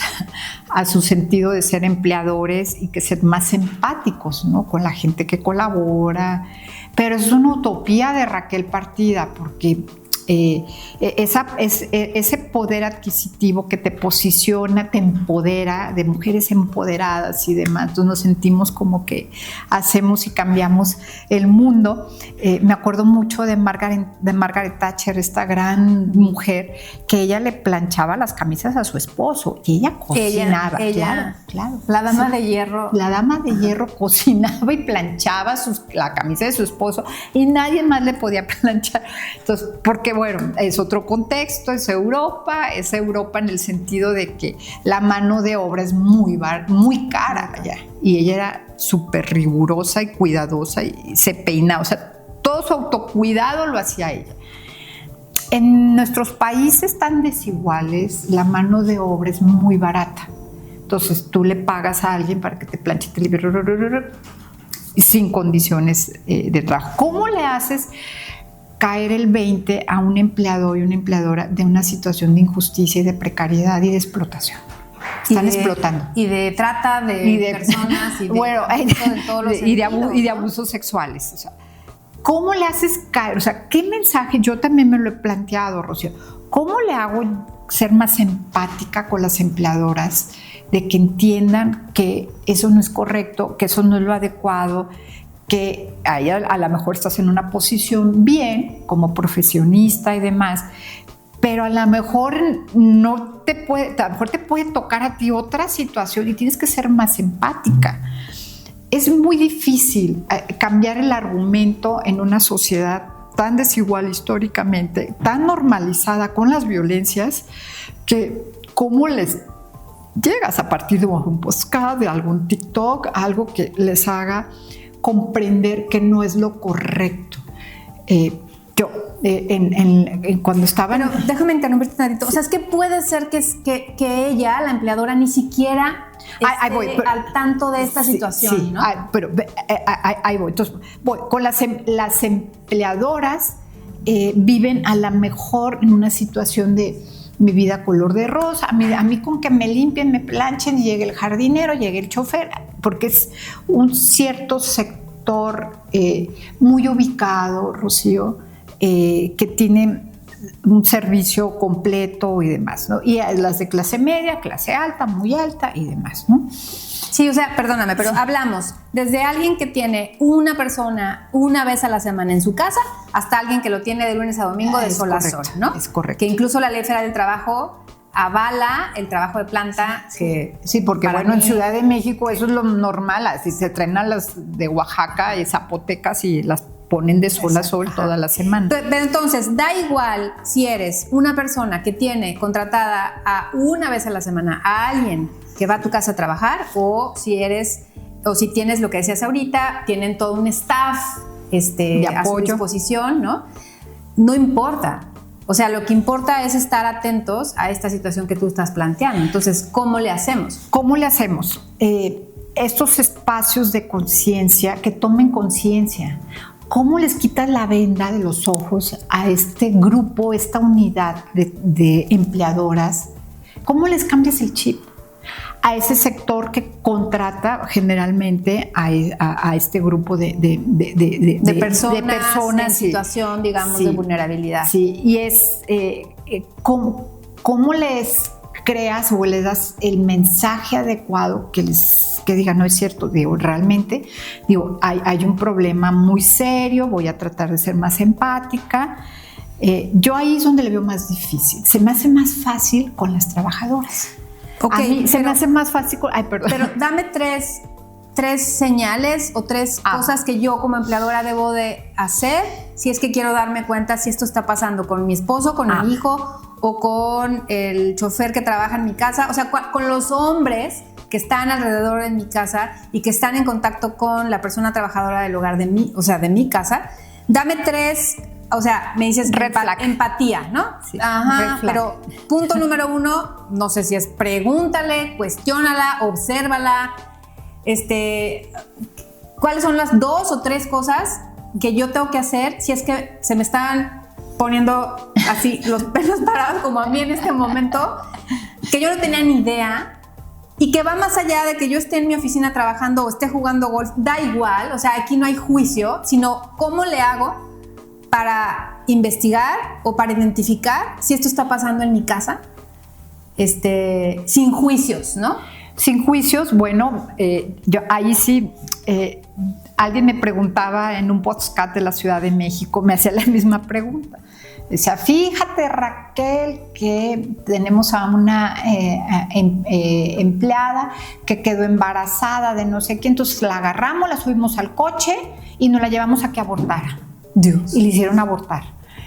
a su sentido de ser empleadores y que ser más empáticos, ¿no? Con la gente que colabora. Pero es una utopía de Raquel Partida, porque ese poder adquisitivo que te posiciona, te empodera, de mujeres empoderadas y demás. Entonces nos sentimos como que hacemos y cambiamos el mundo. Me acuerdo mucho de Margaret Thatcher, esta gran mujer, que ella le planchaba las camisas a su esposo y ella cocinaba. Claro. La dama de hierro. La dama de hierro cocinaba y planchaba la camisa de su esposo y nadie más le podía planchar. Entonces, porque bueno, es otro contexto, es Europa en el sentido de que la mano de obra es muy cara allá. Y ella era súper rigurosa y cuidadosa y se peinaba, o sea, todo su autocuidado lo hacía ella. En nuestros países tan desiguales, la mano de obra es muy barata. Entonces tú le pagas a alguien para que te planche y te libere sin condiciones de trabajo. ¿Cómo le haces caer el 20 a un empleador y una empleadora de una situación de injusticia y de precariedad y de explotación? Están explotando. Y de trata de personas y de, bueno, de todos los y de abusos sexuales. O sea, ¿cómo le haces caer? O sea, ¿qué mensaje? Yo también me lo he planteado, Rocío. ¿Cómo le hago ser más empática con las empleadoras de que entiendan que eso no es correcto, que eso no es lo adecuado, que a lo mejor estás en una posición bien como profesionista y demás, pero a lo mejor te puede tocar a ti otra situación y tienes que ser más empática. Es muy difícil cambiar el argumento en una sociedad tan desigual históricamente, tan normalizada con las violencias, que cómo les llegas a partir de un podcast, de algún TikTok, algo que les haga comprender que no es lo correcto. Cuando estaba... Pero déjame interrumpirte tantito. O sea, es que puede ser que ella, la empleadora, ni siquiera esté al tanto de esta situación, sí, ¿no? Ahí voy. Entonces, con las empleadoras viven a lo mejor en una situación de mi vida color de rosa, a mí con que me limpien, me planchen y llegue el jardinero, llegue el chofer, porque es un cierto sector muy ubicado, Rocío, que tiene un servicio completo y demás, ¿no? Y las de clase media, clase alta, muy alta y demás, ¿no? Sí, o sea, perdóname, pero hablamos desde alguien que tiene una persona una vez a la semana en su casa hasta alguien que lo tiene de lunes a domingo de sol a sol, ¿no? Es correcto. Que incluso la Ley Federal del Trabajo avala el trabajo de planta. Sí, porque bueno, en Ciudad de México eso es lo normal, así se traen a las de Oaxaca y zapotecas y las ponen de sol a sol toda la semana. Pero entonces, da igual si eres una persona que tiene contratada a una vez a la semana a alguien que va a tu casa a trabajar, o si tienes lo que decías ahorita, tienen todo un staff de apoyo a su disposición, ¿no? No importa. O sea, lo que importa es estar atentos a esta situación que tú estás planteando. Entonces, ¿cómo le hacemos? ¿Cómo le hacemos? Estos espacios de conciencia, que tomen conciencia. ¿Cómo les quitas la venda de los ojos a este grupo, esta unidad de empleadoras? ¿Cómo les cambias el chip a ese sector que contrata generalmente a este grupo de personas en situación, digamos, de vulnerabilidad? Sí, y es ¿cómo les creas o les das el mensaje adecuado que digan, no es cierto, realmente hay un problema muy serio, voy a tratar de ser más empática. Yo ahí es donde le veo más difícil. Se me hace más fácil con las trabajadoras. Okay, a mí se me hace más fácil con... Ay, perdón. Pero dame tres señales o tres cosas que yo como empleadora debo de hacer si es que quiero darme cuenta si esto está pasando con mi esposo, con mi hijo o con el chofer que trabaja en mi casa. O sea, con los hombres que están alrededor de mi casa y que están en contacto con la persona trabajadora del hogar de mi casa. Dame tres... O sea, me dices empatía, ¿no? Sí, ajá, pero punto número 1, no sé si es pregúntale, cuestiónala, obsérvala. ¿Cuáles son las 2 o 3 cosas que yo tengo que hacer si es que se me están poniendo así los pelos parados como a mí en este momento, que yo no tenía ni idea y que va más allá de que yo esté en mi oficina trabajando o esté jugando golf? Da igual, o sea, aquí no hay juicio, sino cómo le hago para investigar o para identificar si esto está pasando en mi casa, sin juicios, ¿no? Sin juicios, bueno, yo ahí sí, alguien me preguntaba en un podcast de la Ciudad de México, me hacía la misma pregunta. Decía, fíjate, Raquel, que tenemos a una empleada que quedó embarazada de no sé qué, entonces la agarramos, la subimos al coche y nos la llevamos a que abortara. Dios. Y le hicieron abortar.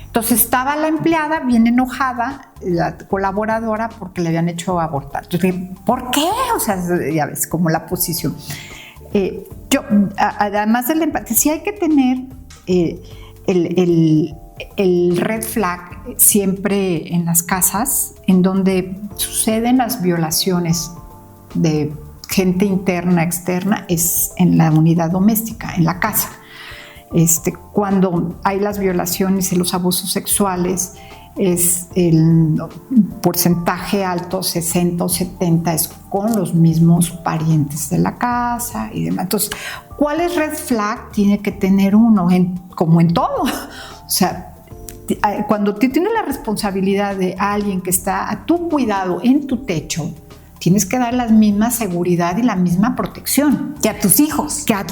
Entonces estaba la empleada bien enojada, la colaboradora, porque le habían hecho abortar. Entonces dije, ¿por qué? O sea, ya ves, como la posición. Yo, además de la empatía, sí hay que tener el red flag siempre en las casas, en donde suceden las violaciones de gente interna, externa, es en la unidad doméstica, en la casa. Cuando hay las violaciones y los abusos sexuales, es el porcentaje alto, 60 o 70, es con los mismos parientes de la casa y demás. Entonces, ¿cuál red flag tiene que tener uno? Como en todo. O sea, cuando tú tienes la responsabilidad de alguien que está a tu cuidado en tu techo, tienes que dar la misma seguridad y la misma protección. Que a tus hijos. Que a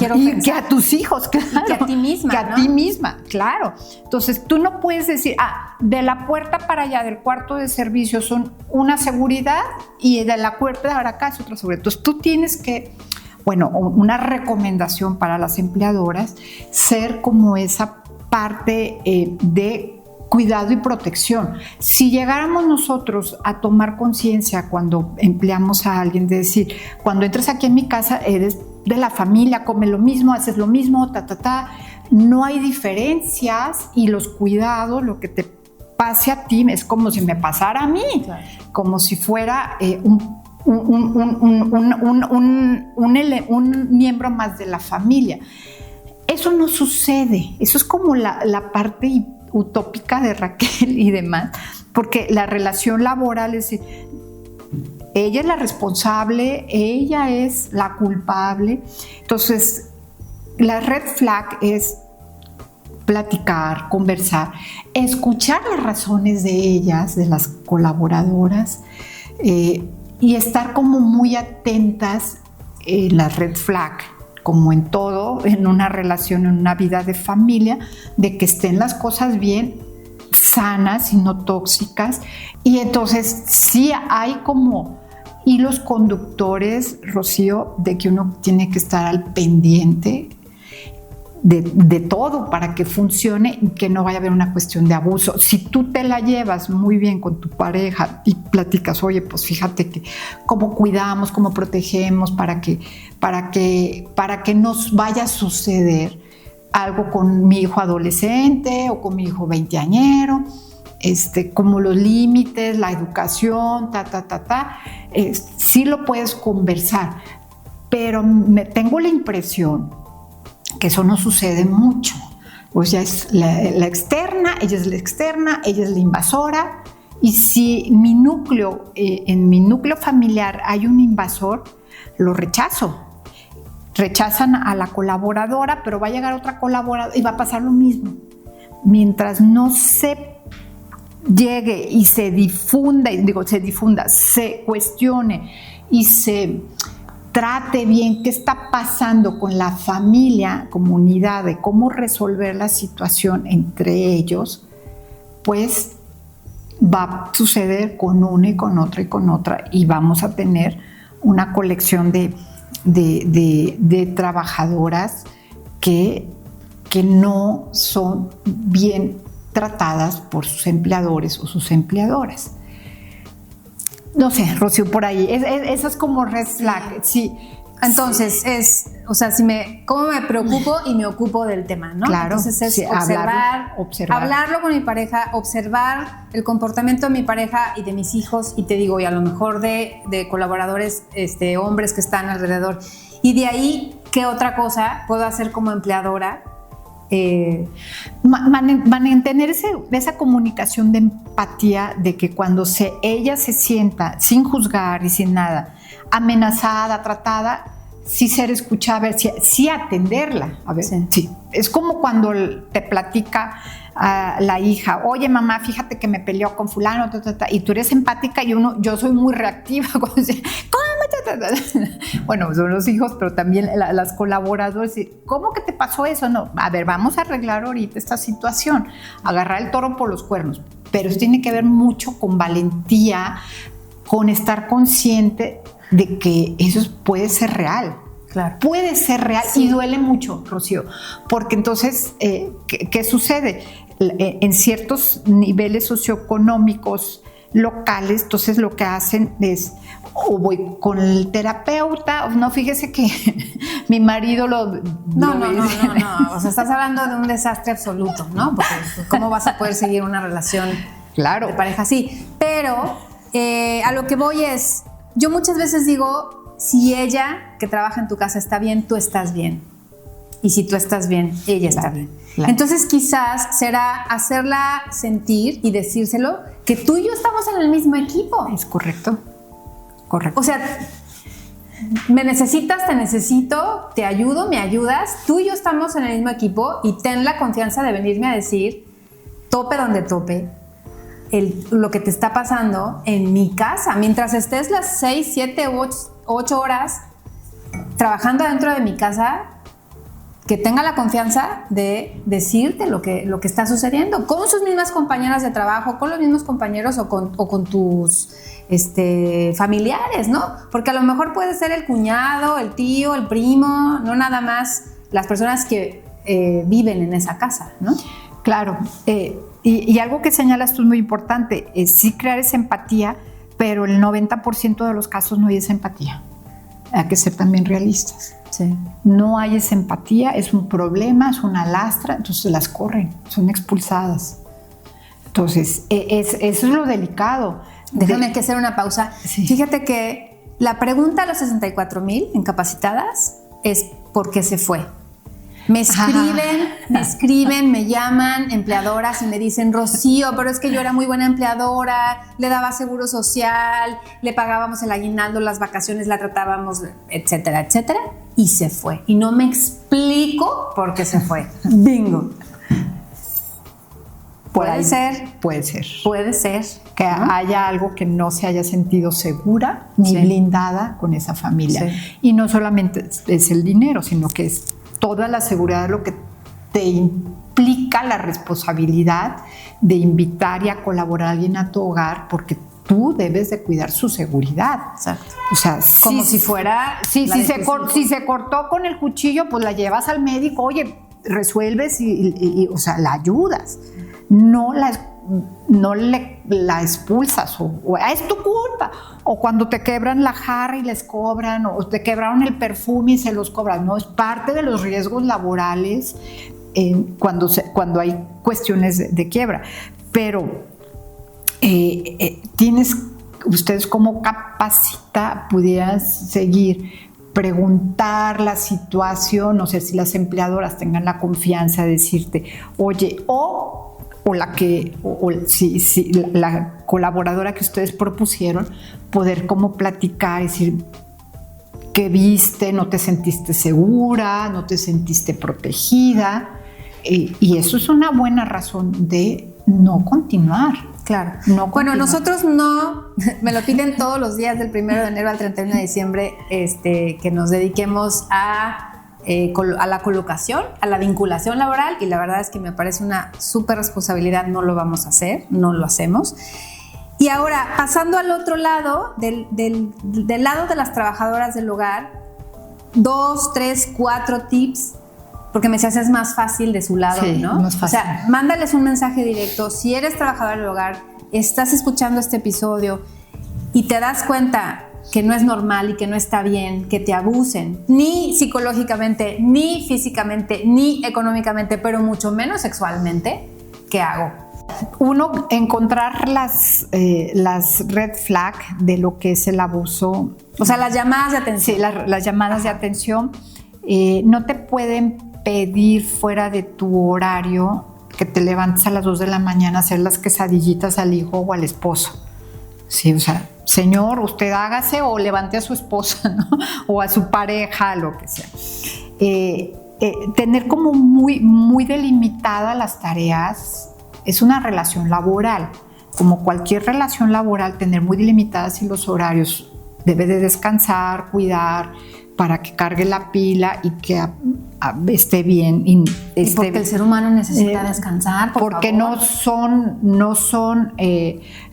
tus hijos, claro. Y que a ti misma, que a ¿no? ti misma, claro. Entonces, tú no puedes decir, de la puerta para allá, del cuarto de servicio, son una seguridad y de la puerta para acá es otra seguridad. Entonces, tú tienes que, bueno, una recomendación para las empleadoras, ser como esa parte de cuidado y protección. Si llegáramos nosotros a tomar conciencia cuando empleamos a alguien de decir, cuando entres aquí en mi casa eres de la familia, come lo mismo, haces lo mismo, no hay diferencias y los cuidados, lo que te pase a ti es como si me pasara a mí, claro. Como si fuera un miembro más de la familia. Eso no sucede, eso es como la parte utópica de Raquel y demás, porque la relación laboral es, ella es la responsable, ella es la culpable. Entonces, la red flag es platicar, conversar, escuchar las razones de ellas, de las colaboradoras, y estar como muy atentas en la red flag, como en todo, en una relación, en una vida de familia, de que estén las cosas bien, sanas y no tóxicas. Y entonces sí hay como hilos conductores, Rocío, de que uno tiene que estar al pendiente de todo para que funcione y que no vaya a haber una cuestión de abuso. Si tú te la llevas muy bien con tu pareja y platicas, oye, pues fíjate que cómo cuidamos, cómo protegemos para que nos vaya a suceder algo con mi hijo adolescente o con mi hijo veinteañero, como los límites, la educación, sí lo puedes conversar, pero tengo la impresión que eso no sucede mucho. Pues ya es la externa, ella es la externa, ella es la invasora, y si en mi núcleo familiar hay un invasor, lo rechazo. Rechazan a la colaboradora, pero va a llegar otra colaboradora y va a pasar lo mismo. Mientras no se llegue y se cuestione y se trate bien qué está pasando con la familia, comunidad, de cómo resolver la situación entre ellos, pues va a suceder con una y con otra y con otra, y vamos a tener una colección de trabajadoras que no son bien tratadas por sus empleadores o sus empleadoras. No sé, Rocío, por ahí. Eso es como red flag, sí. Entonces, ¿cómo me preocupo y me ocupo del tema, ¿no? Claro. Entonces es sí, hablarlo con mi pareja, observar el comportamiento de mi pareja y de mis hijos, y te digo, y a lo mejor de colaboradores, hombres que están alrededor. Y de ahí, ¿qué otra cosa puedo hacer como empleadora? Mantener esa comunicación de empatía, de que cuando ella se sienta sin juzgar y sin nada, amenazada, tratada, sí ser escuchada, a ver, sí atenderla. A ver, sí. Es como cuando te platica la hija, oye mamá, fíjate que me peleó con fulano, y tú eres empática y yo soy muy reactiva. ¿Cómo? Bueno, son los hijos, pero también las colaboradoras. ¿Cómo que te pasó eso? No, a ver, vamos a arreglar ahorita esta situación, agarrar el toro por los cuernos. Pero eso tiene que ver mucho con valentía, con estar consciente de que eso puede ser real. Claro. Puede ser real, y duele mucho, Rocío, porque entonces, ¿qué sucede? En ciertos niveles socioeconómicos locales, entonces lo que hacen es, o voy con el terapeuta, no, fíjese que mi marido No, o sea, estás hablando de un desastre absoluto, ¿no? Porque ¿cómo vas a poder seguir una relación de pareja así? Pero a lo que voy es, yo muchas veces digo, si ella que trabaja en tu casa está bien, tú estás bien. Y si tú estás bien, ella está bien. Claro. Entonces quizás será hacerla sentir y decírselo que tú y yo estamos en el mismo equipo. Es correcto. Correcto. O sea, me necesitas, te necesito, te ayudo, me ayudas. Tú y yo estamos en el mismo equipo y ten la confianza de venirme a decir, tope donde tope, lo que te está pasando en mi casa. Mientras estés las 6, 7 u 8 horas trabajando dentro de mi casa, que tenga la confianza de decirte lo que está sucediendo con sus mismas compañeras de trabajo, con los mismos compañeros o con tus familiares, ¿no? Porque a lo mejor puede ser el cuñado, el tío, el primo, no nada más las personas que viven en esa casa, ¿no? Claro, y algo que señalas tú es muy importante, es sí crear esa empatía, pero el 90% de los casos no hay esa empatía. Hay que ser también realistas. Sí. No hay esa empatía, es un problema, es una lastra, entonces las corren, son expulsadas. Entonces, eso es lo delicado. Déjame que hacer una pausa. Sí. Fíjate que la pregunta a los 64,000 incapacitadas es ¿por qué se fue? Me escriben, me llaman empleadoras y me dicen, Rocío, pero es que yo era muy buena empleadora, le daba seguro social, le pagábamos el aguinaldo, las vacaciones, la tratábamos, etcétera, etcétera, y se fue. Y no me explico por qué se fue. Bingo. Puede ser. Que haya algo que no se haya sentido segura ni blindada con esa familia. Sí. Y no solamente es el dinero, sino que es toda la seguridad, lo que te implica la responsabilidad de invitar y a colaborar a alguien a tu hogar, porque tú debes de cuidar su seguridad. Exacto. O sea, como si fuera... si se cortó con el cuchillo, pues la llevas al médico, oye, resuelves y o sea, la ayudas. No la expulsas o es tu culpa. O cuando te quebran la jarra y les cobran, o te quebraron el perfume y se los cobran. No, es parte de los riesgos laborales cuando hay cuestiones de quiebra. Pero ustedes como capacita pudieras seguir, preguntar la situación, no sé si las empleadoras tengan la confianza de decirte, oye, la colaboradora que ustedes propusieron, poder como platicar y decir, ¿qué viste? ¿No te sentiste segura? ¿No te sentiste protegida? Y eso es una buena razón de no continuar. Claro. Bueno, nosotros no, me lo piden todos los días del 1 de enero al 31 de diciembre, que nos dediquemos a la colocación, a la vinculación laboral, y la verdad es que me parece una súper responsabilidad. No lo vamos a hacer, no lo hacemos. Y ahora, pasando al otro lado, del lado de las trabajadoras del hogar, 2, 3, 4 tips, porque me decías es más fácil de su lado, sí, ¿no? Más fácil. O sea, mándales un mensaje directo. Si eres trabajadora del hogar, estás escuchando este episodio y te das cuenta que no es normal y que no está bien que te abusen, ni psicológicamente, ni físicamente, ni económicamente, pero mucho menos sexualmente, ¿qué hago? Uno, encontrar las red flag de lo que es el abuso. O sea, las llamadas de atención. Sí, las llamadas de atención. No te pueden pedir fuera de tu horario que te levantes a las 2 de la mañana a hacer las quesadillitas al hijo o al esposo. Sí, o sea, señor, usted hágase o levante a su esposa, ¿no? O a su pareja, lo que sea. Tener como muy delimitadas las tareas es una relación laboral. Como cualquier relación laboral, tener muy delimitadas los horarios, debe de descansar, cuidar, para que cargue la pila y que esté bien. Y porque el ser humano necesita descansar, porque favor. no son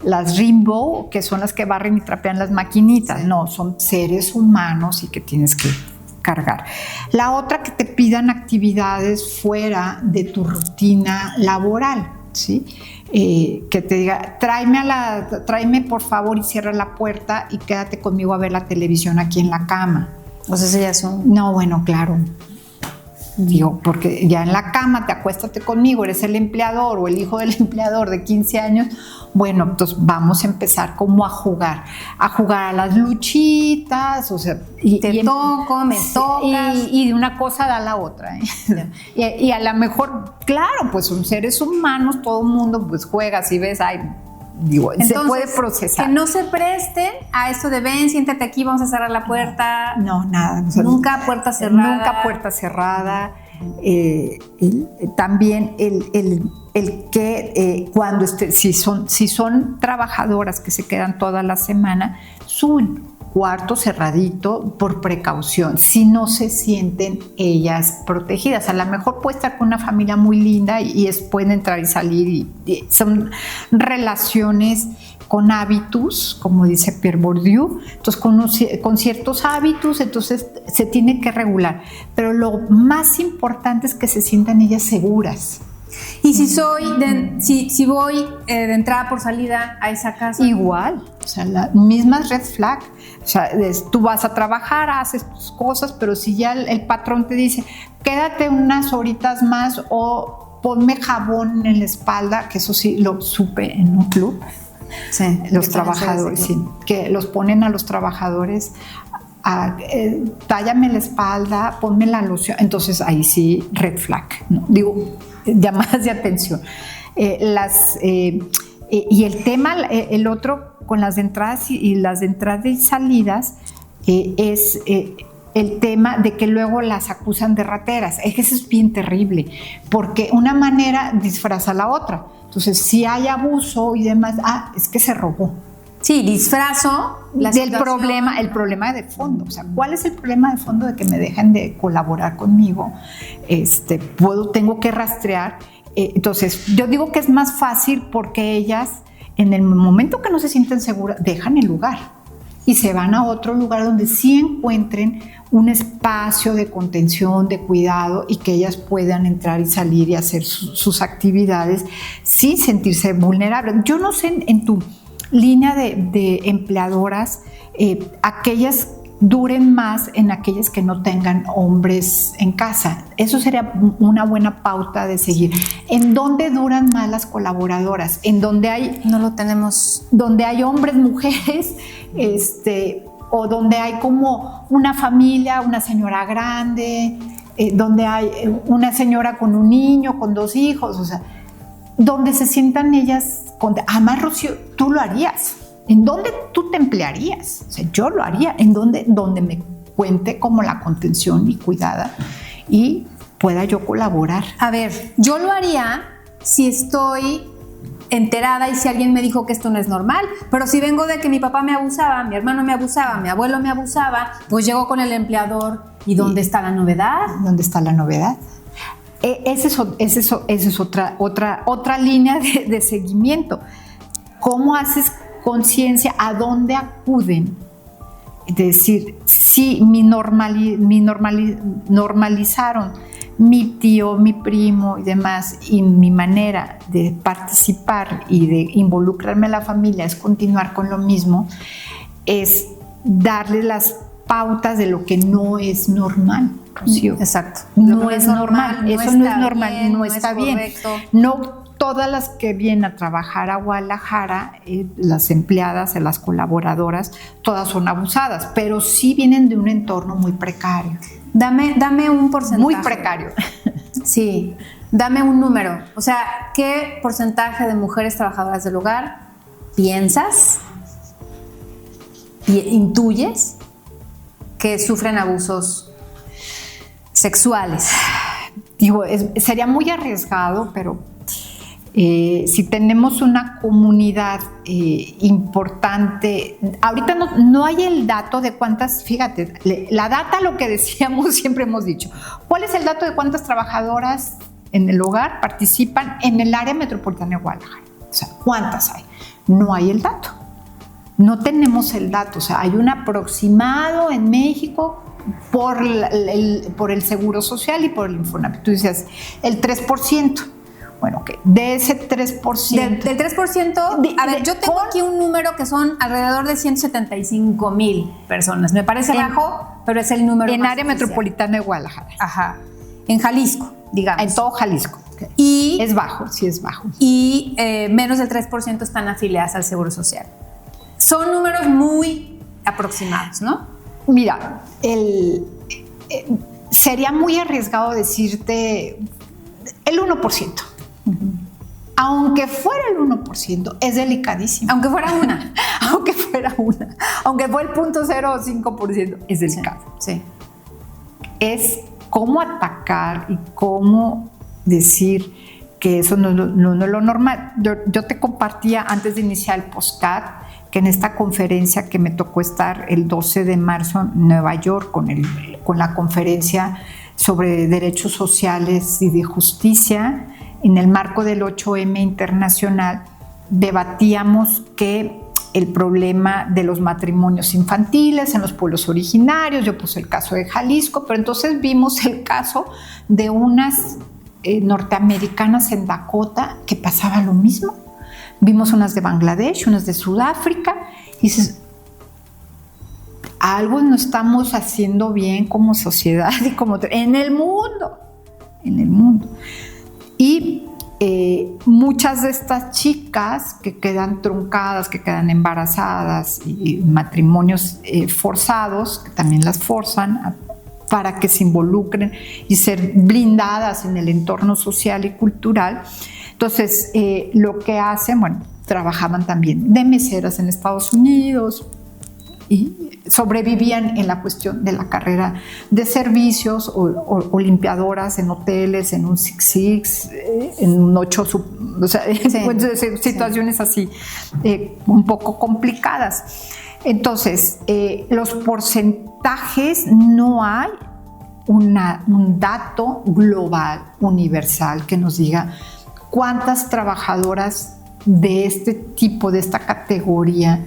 las Rimbo, que son las que barren y trapean las maquinitas. Sí. No, son seres humanos y que tienes que cargar. La otra, que te pidan actividades fuera de tu rutina laboral, ¿sí? Que te diga, tráeme por favor y cierra la puerta y quédate conmigo a ver la televisión aquí en la cama. O sea, ya son... No, bueno, claro. Digo, porque ya en la cama te acuéstate conmigo, eres el empleador o el hijo del empleador de 15 años. Bueno, entonces vamos a empezar como a jugar a las luchitas, o sea, me tocas. Y de una cosa da la otra, ¿eh? y a lo mejor, claro, pues son seres humanos, todo el mundo pues juega, si ves, digo, entonces, se puede procesar. Que no se presten a esto de ven, siéntate aquí, vamos a cerrar la puerta. No, nada. O sea, nunca puerta cerrada. Nunca puerta cerrada. También el que cuando si son trabajadoras que se quedan toda la semana, su cuarto cerradito por precaución, si no se sienten ellas protegidas. A lo mejor puede estar con una familia muy linda y pueden entrar y salir y son relaciones con hábitos, como dice Pierre Bourdieu. Entonces con ciertos hábitos, entonces se tiene que regular, pero lo más importante es que se sientan ellas seguras. Y si si voy de entrada por salida a esa casa, igual, o sea, las mismas red flag. O sea, tú vas a trabajar, haces tus cosas, pero si ya el patrón te dice, quédate unas horitas más o ponme jabón en la espalda, que eso sí lo supe en un club. Sí, los trabajadores, sí, que los ponen a los trabajadores tállame la espalda, ponme la loción. Entonces ahí sí, red flag, ¿no? Digo, llamadas de atención. Y el tema, el otro con las entradas y las entradas y salidas es el tema de que luego las acusan de rateras. Es que eso es bien terrible, porque una manera disfraza la otra. Entonces, si hay abuso y demás, es que se robó. Sí, disfrazo el problema de fondo. O sea, ¿cuál es el problema de fondo de que me dejan de colaborar conmigo? Tengo que rastrear. Entonces, yo digo que es más fácil porque ellas, en el momento que no se sienten seguras, dejan el lugar y se van a otro lugar donde sí encuentren un espacio de contención, de cuidado y que ellas puedan entrar y salir y hacer sus actividades sin sentirse vulnerables. Yo no sé en tu línea de empleadoras, aquellas duren más en aquellas que no tengan hombres en casa. Eso sería una buena pauta de seguir. ¿En dónde duran más las colaboradoras? En donde hay... No lo tenemos. Donde hay hombres, mujeres, o donde hay como una familia, una señora grande, donde hay una señora con un niño, con 2 hijos, o sea, donde se sientan ellas... Además, Rocío, tú lo harías. ¿En dónde tú te emplearías? O sea, yo lo haría. ¿En donde me cuente como la contención y cuidada y pueda yo colaborar? A ver, yo lo haría si estoy enterada y si alguien me dijo que esto no es normal, pero si vengo de que mi papá me abusaba, mi hermano me abusaba, mi abuelo me abusaba, pues llego con el empleador y ¿dónde está la novedad? ¿Dónde está la novedad? Esa es otra línea de seguimiento. ¿Cómo haces conciencia? ¿A dónde acuden? Es decir, si normalizaron mi tío, mi primo y demás, y mi manera de participar y de involucrarme en la familia es continuar con lo mismo, es darle las pautas de lo que no es normal. Rocío. Exacto. No es normal, eso no es normal, no está bien. No todas las que vienen a trabajar a Guadalajara, las empleadas, las colaboradoras, todas son abusadas, pero sí vienen de un entorno muy precario. Dame un porcentaje. Muy precario. Sí, dame un número. O sea, ¿qué porcentaje de mujeres trabajadoras del hogar piensas y intuyes que sufren abusos sexuales? Digo, sería muy arriesgado, pero si tenemos una comunidad importante, ahorita no hay el dato de cuántas, fíjate, la data, lo que decíamos, siempre hemos dicho, ¿cuál es el dato de cuántas trabajadoras en el hogar participan en el área metropolitana de Guadalajara? O sea, ¿cuántas hay? No hay el dato. No tenemos el dato. O sea, hay un aproximado en México por el Seguro Social y por el Infonavit. Tú dices, el 3%. Bueno, que de ese 3%... Del 3%, a ver, yo tengo aquí un número que son alrededor de 175,000 personas. Me parece bajo, pero es el número en más área oficial. Metropolitana de Guadalajara. Ajá. En Jalisco, digamos. En todo Jalisco. Y es bajo, sí es bajo. Y menos del 3% están afiliadas al Seguro Social. Son números muy aproximados, ¿no? Mira, sería muy arriesgado decirte el 1%. Aunque fuera el 1%, es delicadísimo. Aunque fuera una. Aunque fuera una. Aunque fuera el 0.05%, es delicado. Sí. Es cómo atacar y cómo decir que eso no es lo normal. Yo te compartía antes de iniciar el podcast que en esta conferencia que me tocó estar el 12 de marzo en Nueva York con la conferencia sobre derechos sociales y de justicia, en el marco del 8M internacional, debatíamos que el problema de los matrimonios infantiles en los pueblos originarios, yo puse el caso de Jalisco, pero entonces vimos el caso de unas norteamericanas en Dakota que pasaba lo mismo. Vimos unas de Bangladesh, unas de Sudáfrica, y dices, algo no estamos haciendo bien como sociedad y como en el mundo. Y muchas de estas chicas que quedan truncadas, que quedan embarazadas y matrimonios forzados, que también las forzan para que se involucren y ser blindadas en el entorno social y cultural. Entonces, lo que hacen, bueno, trabajaban también de meseras en Estados Unidos y sobrevivían en la cuestión de la carrera de servicios o limpiadoras en hoteles, en un Six Six, en un 8, o sea, situaciones así un poco complicadas. Entonces, los porcentajes, no hay un dato global, universal, que nos diga cuántas trabajadoras de este tipo, de esta categoría,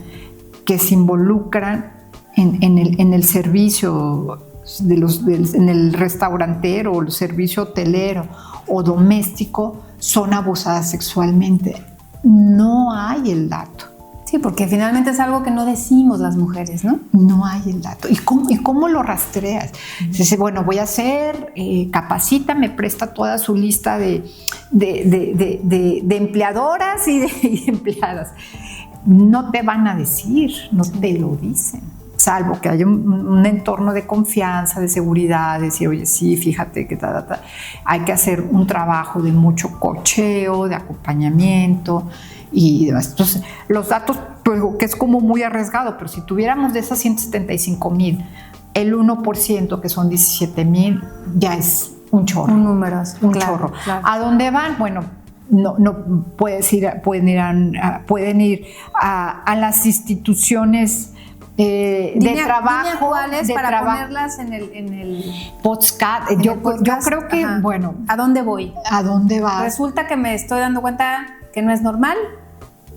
que se involucran en el servicio, en el restaurantero, o el servicio hotelero o doméstico, son abusadas sexualmente. No hay el dato. Sí, porque finalmente es algo que no decimos las mujeres, ¿no? No hay el dato. ¿Y cómo lo rastreas? Dice, bueno, voy a hacer, capacita, me presta toda su lista de empleadoras y de empleadas. No te van a decir, no te lo dicen, salvo que haya un entorno de confianza, de seguridad, de decir, oye, sí, fíjate que hay que hacer un trabajo de mucho cocheo, de acompañamiento y demás. Entonces, los datos, pues, que es como muy arriesgado, pero si tuviéramos de esas 175,000, el 1%, que son 17,000, ya es un chorro. Un número, un chorro. Claro. ¿A dónde van? Bueno, no pueden ir a las instituciones de trabajo. ¿Cuáles para ponerlas en el podcast? Yo creo que, ajá, bueno. ¿A dónde voy? ¿A dónde vas? Resulta que me estoy dando cuenta que no es normal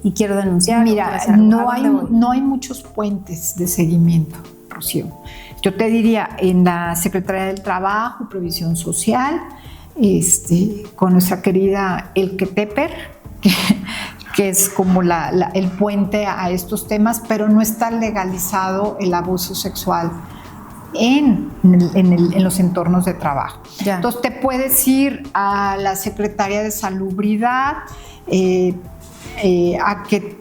y quiero denunciar. Mira, no hay muchos puentes de seguimiento, Rocío. Yo te diría, en la Secretaría del Trabajo, Previsión Social, con nuestra querida Elke Tepper, que es como el puente a estos temas, pero no está legalizado el abuso sexual en los entornos de trabajo. Ya. Entonces te puedes ir a la Secretaría de Salubridad, a que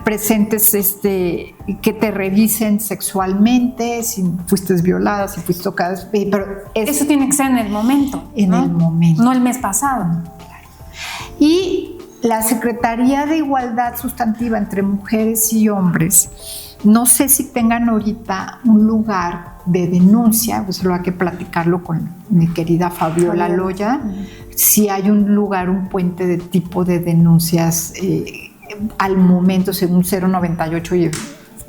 presentes que te revisen sexualmente, si fuiste violada, si fuiste tocada, pero eso tiene que ser en el momento. En el momento. No el mes pasado. Claro. Y la Secretaría de Igualdad Sustantiva entre Mujeres y Hombres no sé si tengan ahorita un lugar de denuncia, pues lo hay que platicarlo con mi querida Fabiola Loya, si hay un lugar, un puente de tipo de denuncias al momento, un 098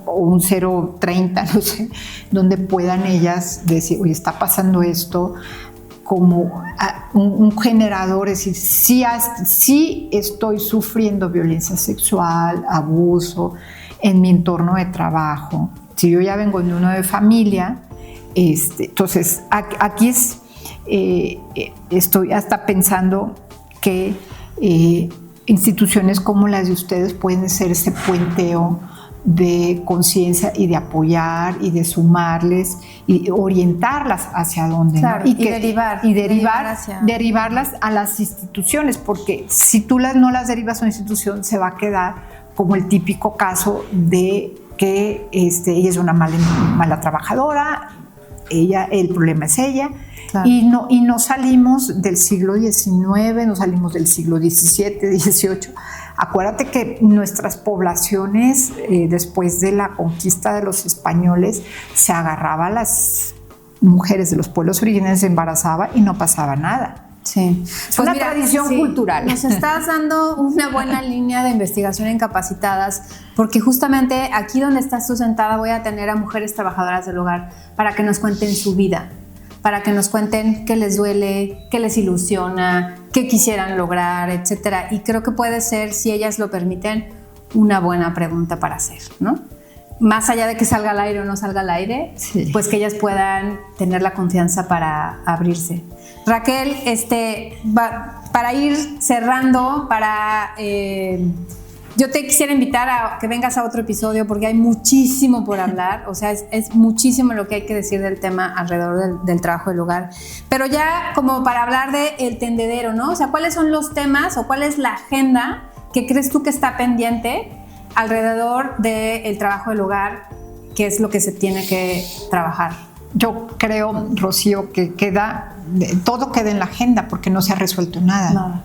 o un 030, no sé, donde puedan ellas decir, oye, está pasando esto, como un generador, es decir, sí estoy sufriendo violencia sexual, abuso en mi entorno de trabajo. Si yo ya vengo de uno de familia, entonces aquí estoy hasta pensando que instituciones como las de ustedes pueden ser ese puenteo de conciencia y de apoyar y de sumarles y orientarlas hacia dónde, claro, ¿no? y derivarlas a las instituciones, porque si tú no las derivas a una institución, se va a quedar como el típico caso de que ella es una mala trabajadora, el problema es ella. Claro. Y no salimos del siglo XIX, no salimos del siglo XVII, XVIII. Acuérdate que nuestras poblaciones, después de la conquista de los españoles, se agarraba a las mujeres de los pueblos originarios, se embarazaba y no pasaba nada. Sí. Es una tradición cultural. Nos estás dando una buena línea de investigación en Capacitadas, porque justamente aquí donde estás tú sentada voy a tener a mujeres trabajadoras del hogar para que nos cuenten su vida, para que nos cuenten qué les duele, qué les ilusiona, qué quisieran lograr, etcétera. Y creo que puede ser, si ellas lo permiten, una buena pregunta para hacer, ¿no? Más allá de que salga al aire o no salga al aire, sí, pues que ellas puedan tener la confianza para abrirse. Raquel, para ir cerrando, yo te quisiera invitar a que vengas a otro episodio porque hay muchísimo por hablar, o sea, es muchísimo lo que hay que decir del tema alrededor del trabajo del hogar. Pero ya como para hablar del tendedero, ¿no? O sea, ¿cuáles son los temas o cuál es la agenda que crees tú que está pendiente alrededor del trabajo del hogar? ¿Qué es lo que se tiene que trabajar? Yo creo, Rocío, que todo queda en la agenda porque no se ha resuelto nada.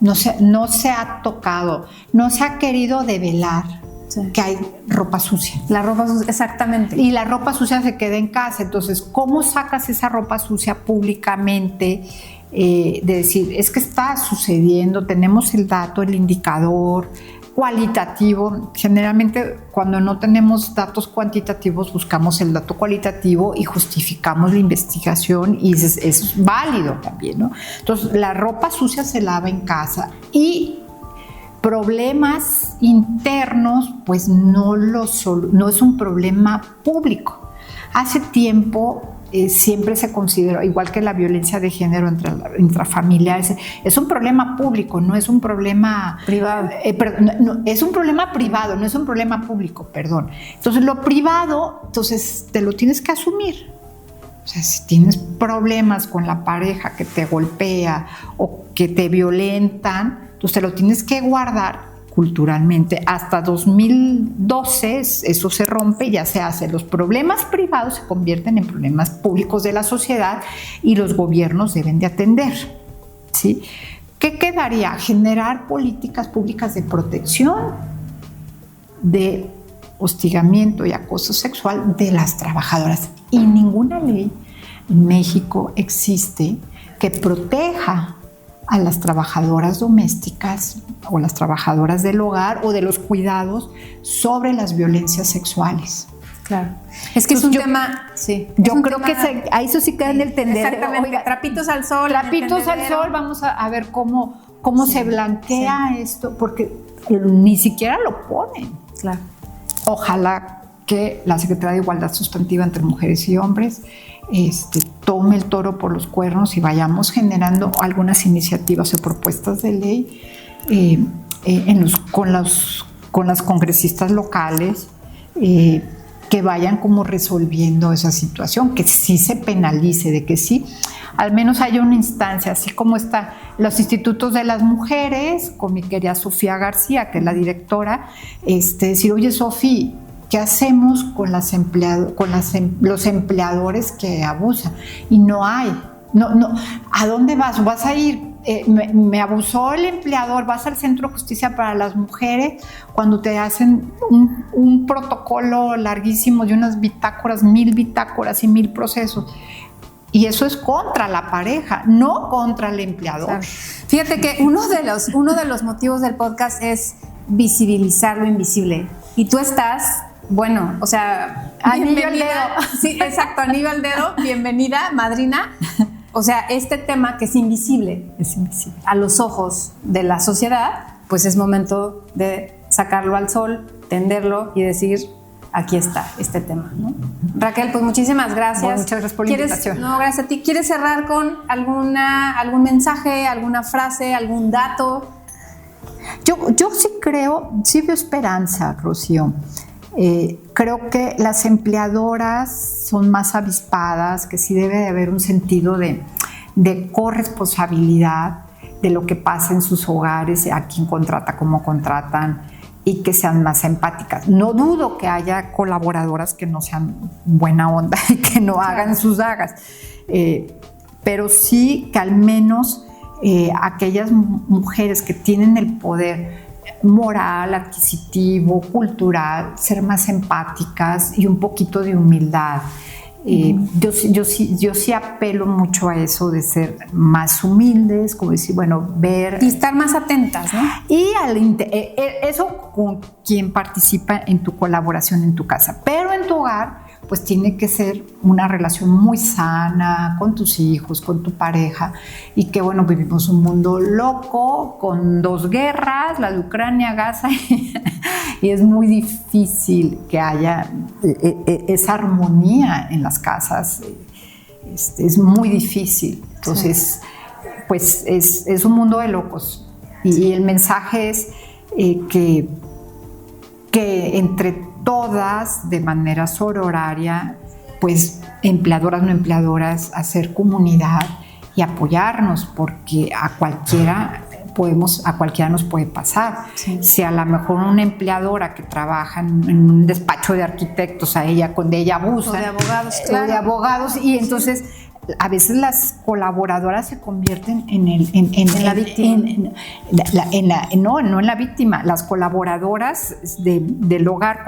No se ha tocado, no se ha querido develar, sí, que hay ropa sucia. La ropa sucia, exactamente. Y la ropa sucia se queda en casa. Entonces, ¿cómo sacas esa ropa sucia públicamente? De decir, es que está sucediendo, tenemos el dato, el indicador cualitativo. Generalmente, cuando no tenemos datos cuantitativos, buscamos el dato cualitativo y justificamos la investigación, y es válido también, ¿no? Entonces, la ropa sucia se lava en casa y problemas internos, pues no es un problema público. Hace tiempo siempre se consideró, igual que la violencia de género intrafamiliar, es un problema público, no es un problema privado. Es un problema privado, no es un problema público, perdón. Entonces, lo privado, entonces te lo tienes que asumir. O sea, si tienes problemas con la pareja que te golpea o que te violentan, entonces te lo tienes que guardar culturalmente. Hasta 2012 eso se rompe, ya se hace. Los problemas privados se convierten en problemas públicos de la sociedad y los gobiernos deben de atender, ¿sí? ¿Qué quedaría? Generar políticas públicas de protección de hostigamiento y acoso sexual de las trabajadoras. Y ninguna ley en México existe que proteja a las trabajadoras domésticas o las trabajadoras del hogar o de los cuidados sobre las violencias sexuales. Claro. Es que entonces, es un tema, sí. Yo creo que eso sí queda en el tendedero. Exactamente. Oiga, trapitos al sol. Trapitos al sol, vamos a ver cómo sí, se blanquea, sí, esto, porque ni siquiera lo ponen. Claro. Ojalá que la Secretaría de Igualdad Sustantiva entre Mujeres y Hombres tome el toro por los cuernos y vayamos generando algunas iniciativas o propuestas de ley con las congresistas locales que vayan como resolviendo esa situación, que sí se penalice, de que sí al menos haya una instancia, así como está los institutos de las mujeres, con mi querida Sofía García, que es la directora, decir, oye, Sofía, ¿qué hacemos con los empleadores que abusan? Y no hay. No, ¿a dónde vas? ¿Vas a ir me abusó el empleador, vas al Centro de Justicia para las Mujeres cuando te hacen un protocolo larguísimo de unas bitácoras, 1000 bitácoras y 1000 procesos. Y eso es contra la pareja, no contra el empleador. Claro. Fíjate que uno de los motivos del podcast es visibilizar lo invisible. Y tú estás, bueno, o sea, anillo al dedo. Sí, exacto, anillo al dedo, bienvenida, madrina. O sea, este tema que es invisible a los ojos de la sociedad, pues es momento de sacarlo al sol, tenderlo y decir, aquí está este tema, ¿no? Raquel, pues muchísimas gracias. Bueno, muchas gracias por la invitación. No, gracias a ti. ¿Quieres cerrar con algún mensaje, alguna frase, algún dato? Yo sí creo, sí veo esperanza, Rocío. Creo que las empleadoras son más avispadas, que sí debe de haber un sentido de corresponsabilidad de lo que pasa en sus hogares, a quién contrata, cómo contratan, y que sean más empáticas. No dudo que haya colaboradoras que no sean buena onda y que no hagan sus dagas, pero sí que al menos aquellas mujeres que tienen el poder moral, adquisitivo, cultural, ser más empáticas y un poquito de humildad. Yo sí apelo mucho a eso de ser más humildes, como decir, bueno, ver... Y estar más atentas, ¿no? Y eso con quien participa en tu colaboración en tu casa. Pero en tu hogar, pues tiene que ser una relación muy sana con tus hijos, con tu pareja, y que bueno, vivimos un mundo loco con 2 guerras, la de Ucrania, Gaza, y es muy difícil que haya esa armonía en las casas, es muy difícil. Entonces, pues es un mundo de locos, y el mensaje es que entre todas, de manera sororaria, pues empleadoras, no empleadoras, hacer comunidad y apoyarnos, porque a cualquiera nos puede pasar. Sí. Si a lo mejor una empleadora que trabaja en un despacho de arquitectos, de ella abusa. O de abogados, claro. O de abogados, y entonces a veces las colaboradoras se convierten en la víctima. No en la víctima. Las colaboradoras del hogar,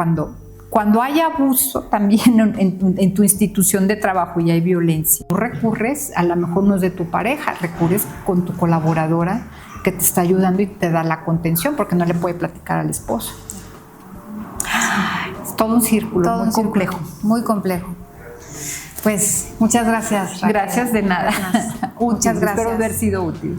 cuando hay abuso también en tu institución de trabajo y hay violencia, tú recurres, a lo mejor no es de tu pareja, recurres con tu colaboradora que te está ayudando y te da la contención porque no le puede platicar al esposo. Es todo un círculo muy complejo. Muy complejo. Pues muchas gracias, Raquel. Gracias, de nada. Muchas gracias. Espero haber sido útil.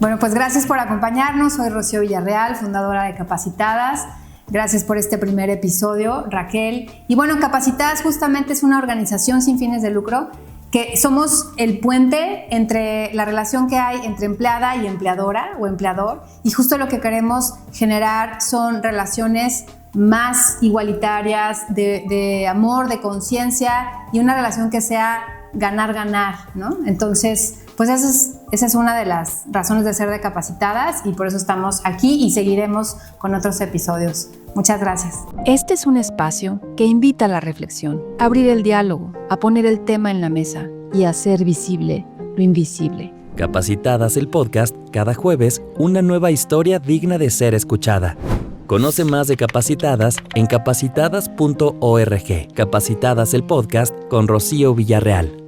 Bueno, pues gracias por acompañarnos. Soy Rocío Villarreal, fundadora de Capacitadas. Gracias por este primer episodio, Raquel. Y bueno, Capacitadas justamente es una organización sin fines de lucro que somos el puente entre la relación que hay entre empleada y empleadora o empleador, y justo lo que queremos generar son relaciones más igualitarias, de amor, de conciencia, y una relación que sea ganar-ganar, ¿no? Entonces, pues esa es una de las razones de ser de Capacitadas, y por eso estamos aquí y seguiremos con otros episodios. Muchas gracias. Este es un espacio que invita a la reflexión, a abrir el diálogo, a poner el tema en la mesa y a hacer visible lo invisible. Capacitadas, el podcast, cada jueves, una nueva historia digna de ser escuchada. Conoce más de Capacitadas en capacitadas.org. Capacitadas, el podcast con Rocío Villarreal.